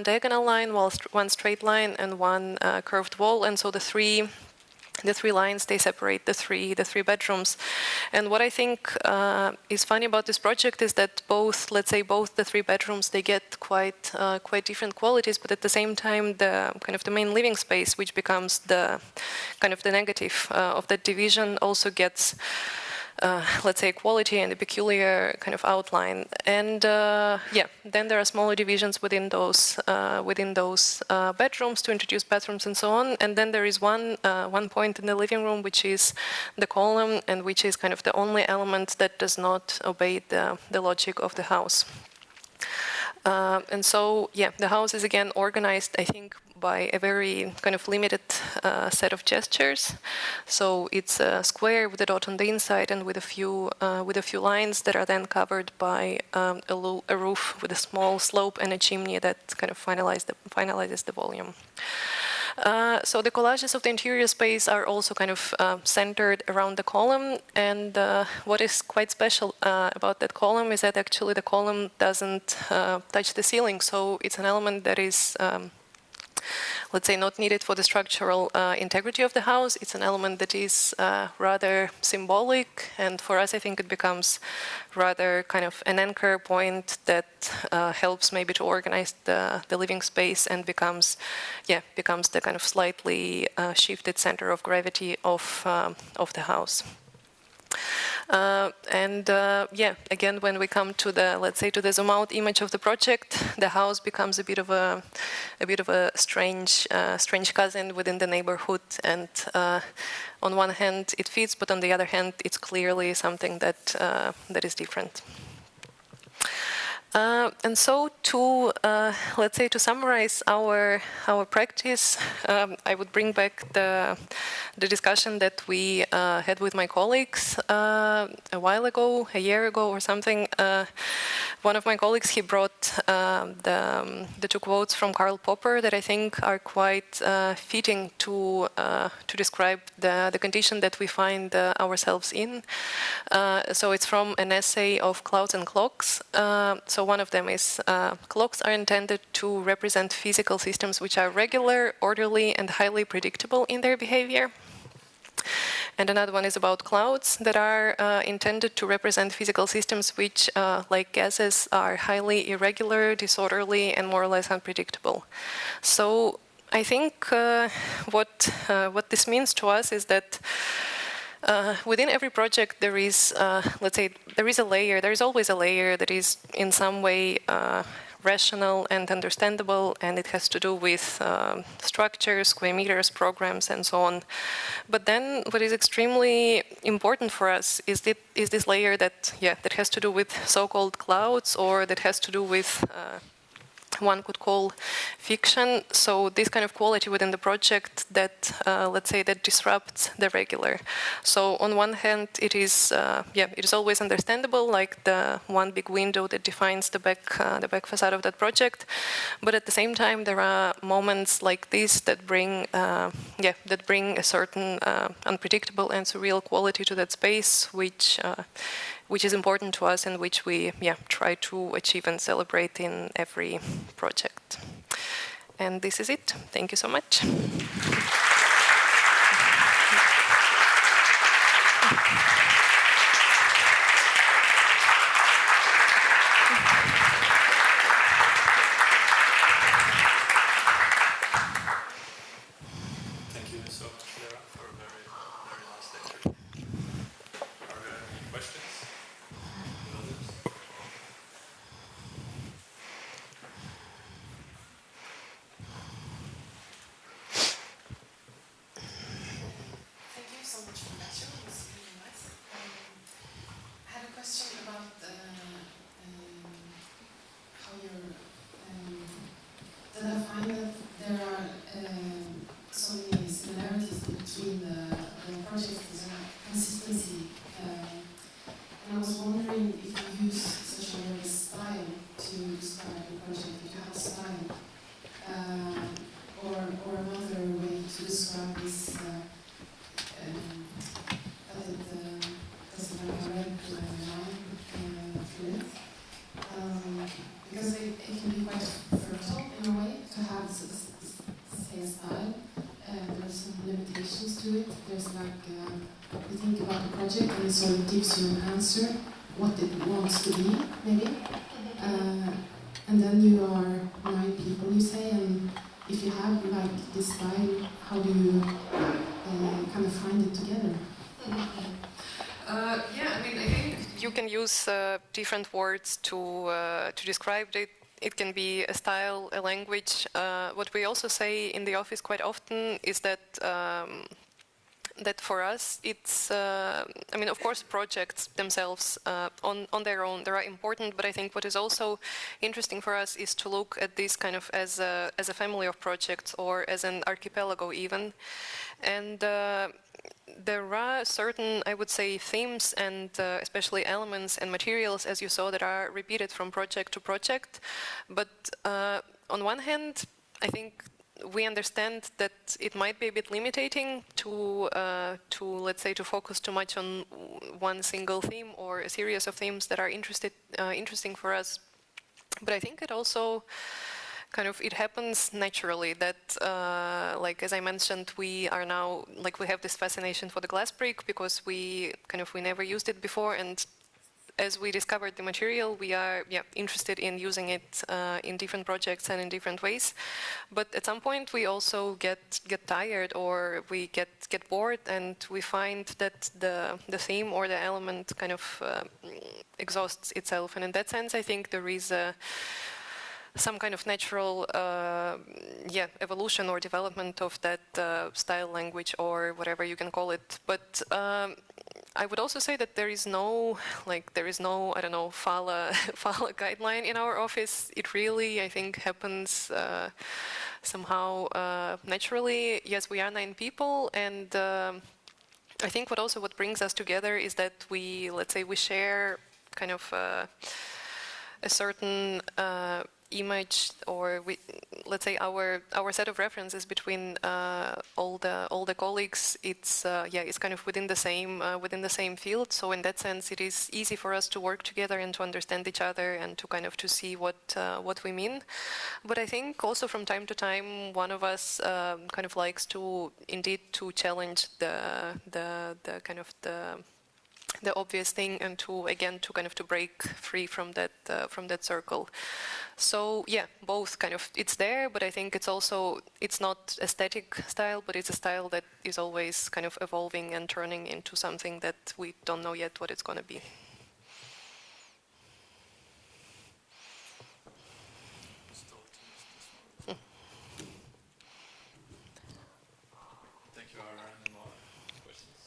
diagonal line, one straight line, and one curved wall, and so the three lines, they separate the three bedrooms. And what I think is funny about this project is that both the three bedrooms, they get quite different qualities, but at the same time the main living space, which becomes the negative of that division, also gets quality and a peculiar kind of outline. And then there are smaller divisions within those bedrooms to introduce bathrooms and so on. And then there is one point in the living room, which is the column, and which is kind of the only element that does not obey the logic of the house. And so, the house is again organized, I think, by a very kind of limited set of gestures. So it's a square with a dot on the inside and with a few lines that are then covered by a roof with a small slope and a chimney that kind of finalizes the volume. So the collages of the interior space are also kind of centered around the column, and what is quite special about that column is that actually the column doesn't touch the ceiling, so it's an element that is not needed for the structural integrity of the house. It's an element that is rather symbolic, and for us I think it becomes rather kind of an anchor point that helps maybe to organize the living space and becomes the kind of slightly shifted center of gravity of the house. Again, when we come to the zoom out image of the project, the house becomes a bit of a strange cousin within the neighborhood. And on one hand, it fits, but on the other hand, it's clearly something that is different. And so to summarize our practice, I would bring back the discussion that we had with my colleagues a while ago, a year ago or something. One of my colleagues, he brought the two quotes from Karl Popper that I think are quite fitting to describe the condition that we find ourselves in. So it's from an essay of Clouds and Clocks. So one of them is, clocks are intended to represent physical systems which are regular, orderly, and highly predictable in their behavior. And another one is about clouds that are intended to represent physical systems which, like gases, are highly irregular, disorderly, and more or less unpredictable. So I think what this means to us is that within every project there is, there is a layer, there is always a layer that is in some way rational and understandable, and it has to do with structures, square meters, programs, and so on. But then what is extremely important for us is this layer that has to do with so-called clouds, or that has to do with one could call fiction. So this kind of quality within the project that, that disrupts the regular. So on one hand, it is always understandable, like the one big window that defines the back facade of that project. But at the same time, there are moments like this that bring a certain unpredictable and surreal quality to that space, which is important to us and which we try to achieve and celebrate in every project. And this is it. Thank you so much. Thank you so much, Sarah, for a very, very nice lecture. Are there any questions? project and it sort of gives you an answer, what it wants to be, maybe. And then you are 9 people, you say, and if you have like this style, how do you kind of find it together? Yeah, I mean, I think you can use different words to describe it. It can be a style, a language. What we also say in the office quite often is that that for us, it's, I mean, of course, projects themselves on their own, they are important, but I think what is also interesting for us is to look at this kind of as a family of projects or as an archipelago even. And there are certain, I would say, themes and especially elements and materials, as you saw, that are repeated from project to project. But on one hand, I think we understand that it might be a bit limiting to let's say, to focus too much on one single theme or a series of themes that are interesting for us. But I think it also kind of, it happens naturally that, like as I mentioned, we are now, like we have this fascination for the glass brick because we never used it before, and as we discovered the material, we are interested in using it in different projects and in different ways. But at some point, we also get tired or we get bored, and we find that the theme or the element kind of exhausts itself. And in that sense, I think there is some kind of natural evolution or development of that style, language, or whatever you can call it. But I would also say that there is no, I don't know, fala guideline in our office. It really, I think, happens somehow naturally. Yes, we are 9 people, and I think what brings us together is that we, let's say, we share kind of a certain image, or let's say our set of references between all the colleagues. It's it's kind of within the same field. So in that sense, it is easy for us to work together and to understand each other and to kind of to see what we mean. But I think also from time to time, one of us kind of likes to indeed to challenge the kind of the obvious thing, and to kind of to break free from that circle. So yeah, both kind of, it's there, but I think it's also, it's not a static style, but it's a style that is always kind of evolving and turning into something that we don't know yet what it's going to be. Thank you. Are there any more questions?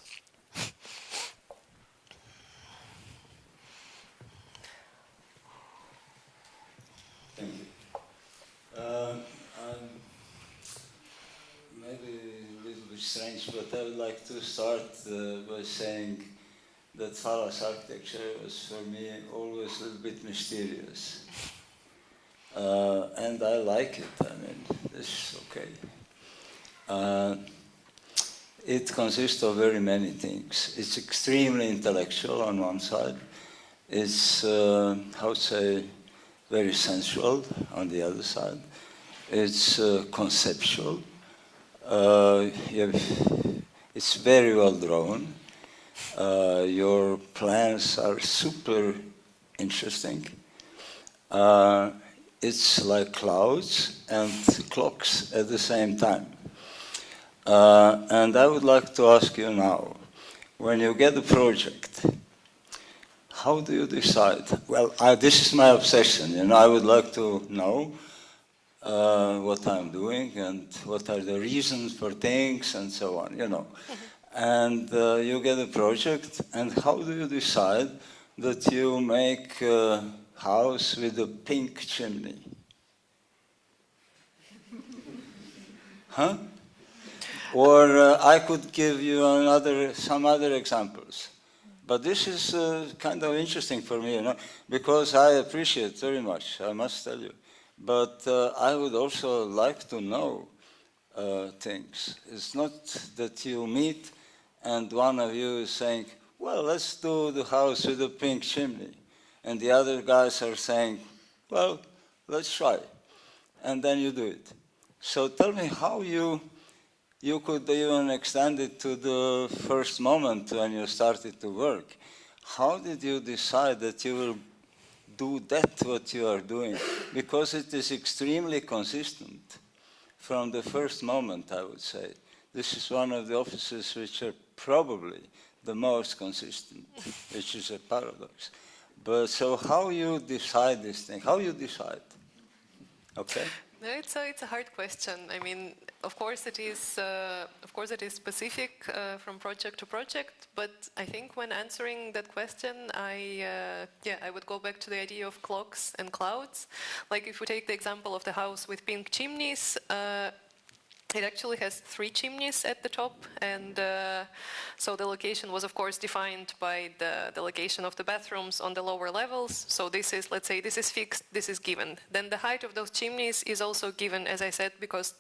Thank you. Maybe a little bit strange, but I would like to start by saying that Fala's architecture was for me always a little bit mysterious. And I like it, I mean, this is okay. It consists of very many things. It's extremely intellectual on one side. It's, how to say, very sensual on the other side. It's conceptual. It's very well drawn. Your plans are super interesting. It's like clouds and clocks at the same time. And I would like to ask you now, when you get a project, how do you decide? Well, this is my obsession, you know, I would like to know what I'm doing and what are the reasons for things and so on, you know. And you get a project, and how do you decide that you make a house with a pink chimney? Huh? Or I could give you some other examples. But this is kind of interesting for me, you know, because I appreciate very much, I must tell you. But I would also like to know things. It's not that you meet and one of you is saying, well, let's do the house with a pink chimney. And the other guys are saying, well, let's try. And then you do it. So tell me how you you could even extend it to the first moment when you started to work. How did you decide that you will do that what you are doing? Because it is extremely consistent from the first moment, I would say. This is one of the offices which are probably the most consistent, which is a paradox. But so how you decide this thing? How you decide? Okay. It's a hard question. I mean, of course it is specific from project to project. But I think when answering that question, I would go back to the idea of clocks and clouds. Like if we take the example of the house with pink chimneys. It actually has 3 chimneys at the top, and so the location was, of course, defined by the location of the bathrooms on the lower levels. So this is, let's say, this is fixed, this is given. Then the height of those chimneys is also given, as I said, because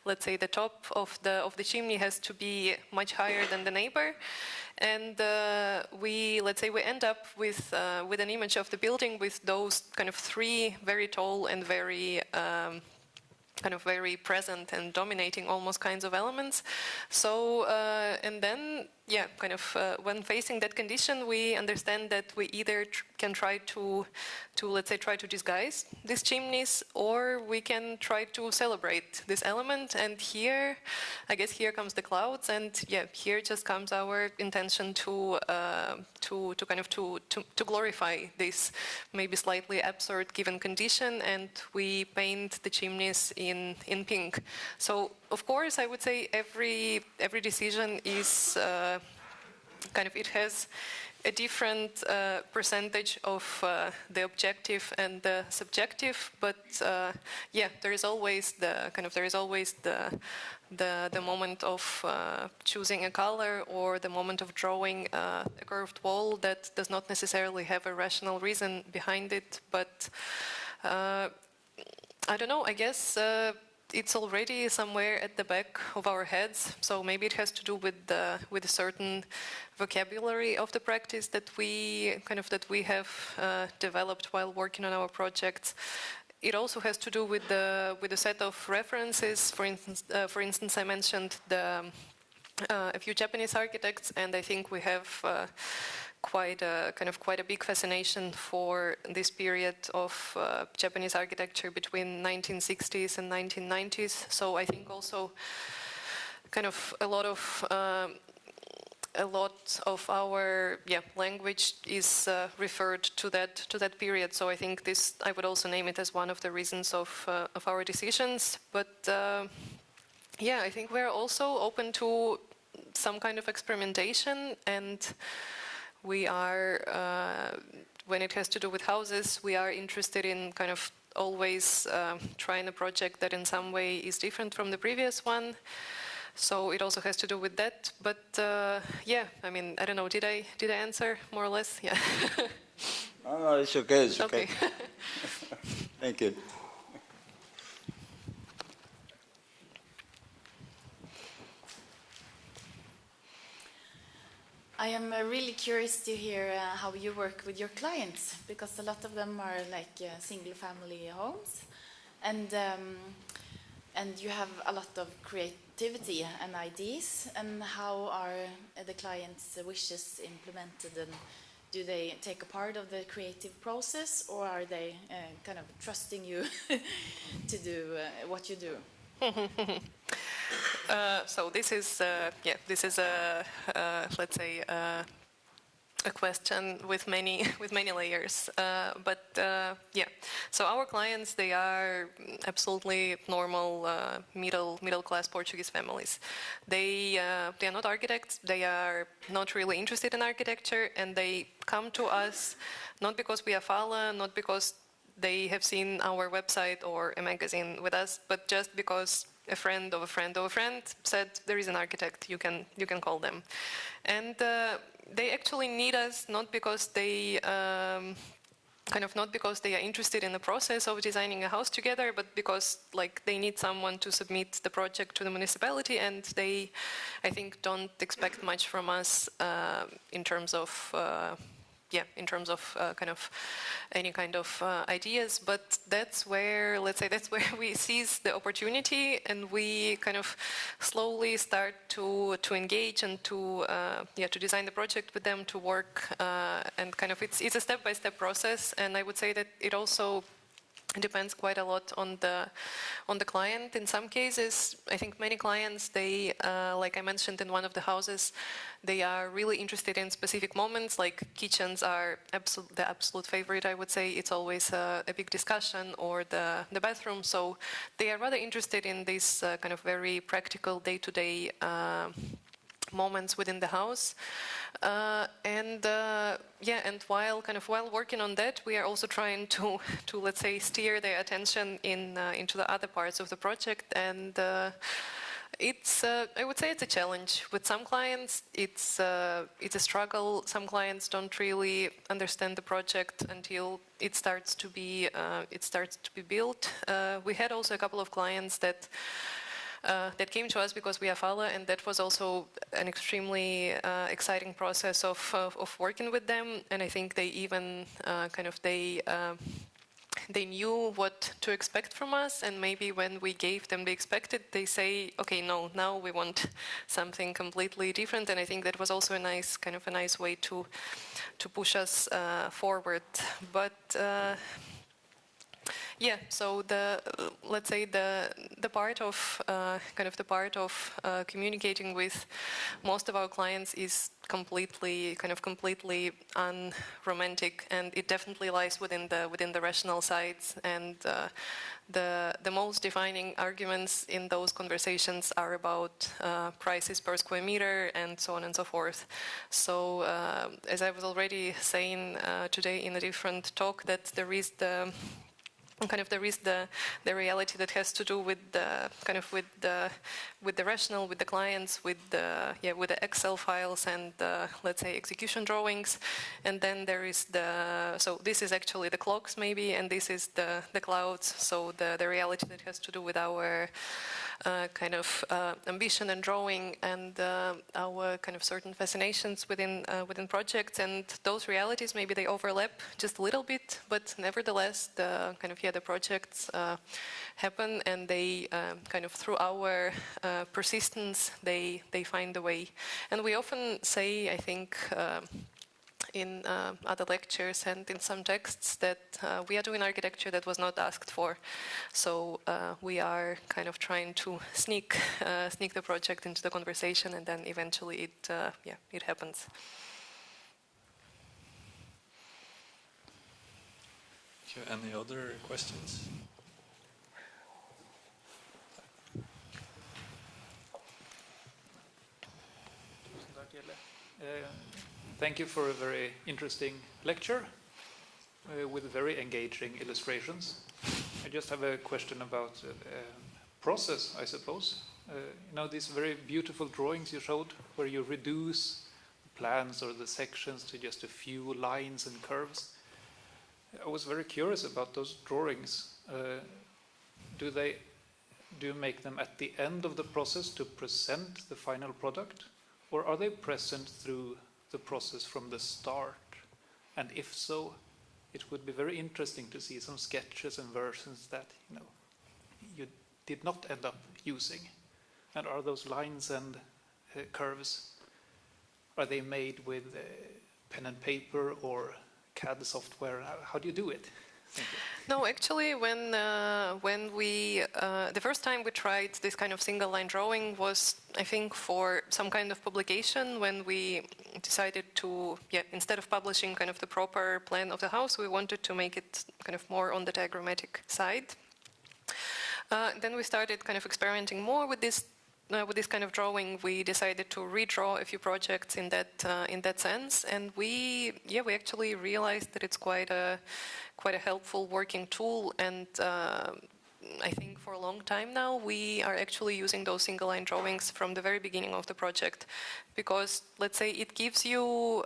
let's say, the top of the chimney has to be much higher than the neighbor. And let's say we end up with an image of the building with those kind of 3 very tall and very kind of very present and dominating almost kinds of elements. So, and then, yeah, kind of when facing that condition, we understand that we either can try to let's say, try to disguise these chimneys, or we can try to celebrate this element. And here, I guess here comes the clouds, and yeah, here just comes our intention to glorify this maybe slightly absurd given condition, and we paint the chimneys in pink. So of course, I would say every decision is kind of, it has a different percentage of the objective and the subjective, but yeah, there is always the moment of choosing a color, or the moment of drawing a curved wall that does not necessarily have a rational reason behind it. But I don't know, I guess it's already somewhere at the back of our heads, so maybe it has to do with a certain vocabulary of the practice that we have developed while working on our projects. It also has to do with a set of references. For instance, I mentioned a few Japanese architects, and I think we have quite a big fascination for this period of Japanese architecture between 1960s and 1990s. So I think also kind of a lot of our language is referred to that period. So I think this, I would also name it as one of the reasons of our decisions. But yeah, I think we're also open to some kind of experimentation, and we are, when it has to do with houses, we are interested in kind of always trying a project that in some way is different from the previous one. So it also has to do with that. But yeah, I mean, I don't know, did I answer more or less? Yeah. No, it's okay, it's okay. Thank you. I am really curious to hear how you work with your clients, because a lot of them are like single-family homes, and you have a lot of creativity and ideas. And how are the clients' wishes implemented, and do they take a part of the creative process, or are they kind of trusting you to do what you do? So this is let's say a question with many layers. But yeah, so our clients, they are absolutely normal middle class Portuguese families. They are not architects. They are not really interested in architecture, and they come to us not because we are fala, not because they have seen our website or a magazine with us, but just because a friend of a friend of a friend said there is an architect, you can call them. And they actually need us not because they not because they are interested in the process of designing a house together, but because like they need someone to submit the project to the municipality, and they, I think, don't expect much from us in terms of in terms of kind of any kind of ideas. But that's where, let's say, that's where we seize the opportunity, and we kind of slowly start to engage and to design the project with them, to work, and kind of it's a step-by-step process. And I would say that it also depends quite a lot on the client. In some cases, I think many clients, they, like I mentioned in one of the houses, they are really interested in specific moments, like kitchens are the absolute favorite, I would say. It's always a big discussion, or the bathroom. So they are rather interested in this kind of very practical day-to-day moments within the house, and while working on that, we are also trying to let's say steer their attention into the other parts of the project. And it's I would say it's a challenge. With some clients, it's a struggle. Some clients don't really understand the project until it starts to be built. We had also a couple of clients that came to us because we are fala, and that was also an extremely exciting process of working with them. And I think they even they knew what to expect from us, and maybe when we gave them the expected, they say, okay, no, now we want something completely different. And I think that was also a nice way to push us forward. But so let's say the part of communicating with most of our clients is completely unromantic, and it definitely lies within the rational sides. And the most defining arguments in those conversations are about prices per square meter and so on and so forth. So as I was already saying today in a different talk, that there is the reality that has to do with the rational, with the clients, with the Excel files and let's say execution drawings. And then there is so this is actually the clocks maybe, and this is the clouds. So the reality that has to do with our ambition and drawing, and our kind of certain fascinations within projects. And those realities, maybe they overlap just a little bit, but nevertheless the projects happen, and they through our persistence they find a way. And we often say, I think, in other lectures and in some texts, that we are doing architecture that was not asked for. So we are trying to sneak the project into the conversation, and then eventually it happens. Any other questions? Thank you for a very interesting lecture with very engaging illustrations. I just have a question about process, I suppose. These very beautiful drawings you showed, where you reduce the plans or the sections to just a few lines and curves. I was very curious about those drawings. Do you make them at the end of the process to present the final product, or are they present through the process from the start? And if so, it would be very interesting to see some sketches and versions that you did not end up using. And are those lines and curves, are they made with pen and paper or CAD software? How do you do it? Thank you. No, actually, when we the first time we tried this kind of single line drawing was, I think, for some kind of publication, when we decided to, instead of publishing the proper plan of the house, we wanted to make it more on the diagrammatic side. Then we started experimenting more with this kind of drawing. We decided to redraw a few projects in that sense, and we actually realized that it's quite a helpful working tool. And I think for a long time now we are actually using those single line drawings from the very beginning of the project, because, let's say, it gives you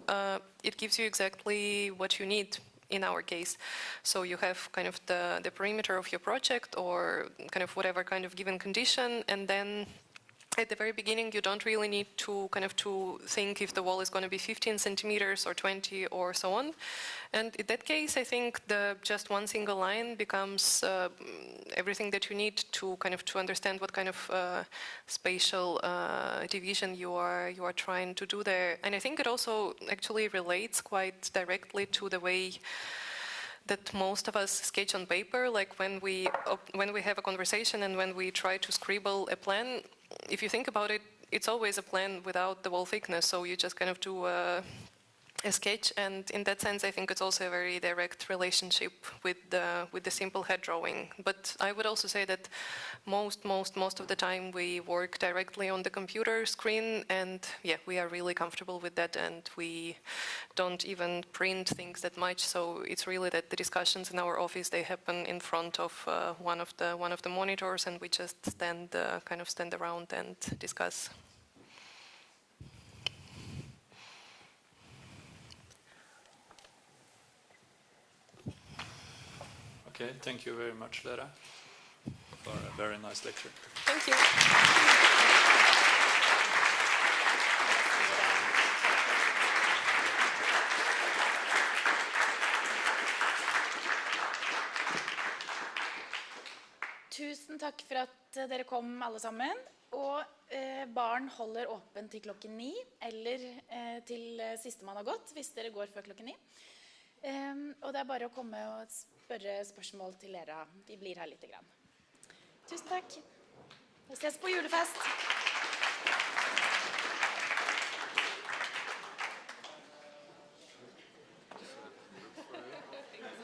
exactly what you need. In our case, so you have the perimeter of your project, or whatever given condition, and then at the very beginning, you don't really need to to think if the wall is going to be 15 centimeters or 20 or so on. And in that case, I think just one single line becomes everything that you need to to understand what kind of spatial division you are trying to do there. And I think it also actually relates quite directly to the way that most of us sketch on paper, like when we have a conversation and when we try to scribble a plan. If you think about it, it's always a plan without the wall thickness, so you just do a sketch, and in that sense I think it's also a very direct relationship with the simple head drawing. But I would also say that most of the time we work directly on the computer screen, and yeah, we are really comfortable with that, and we don't even print things that much, so it's really that the discussions in our office, they happen in front of one of the monitors, and we just stand around and discuss. Okay, thank you very much, Lara, for a very nice lecture. Thank you. Tusen takk for at dere kom alle sammen, og baren holder åpen til klokken 9, eller til siste man har gått, hvis dere går før klokken 9. Og det er bare å komme og spørre spørsmål til dere. Vi blir her litt grann. Tusen takk. Vi ses på julefest.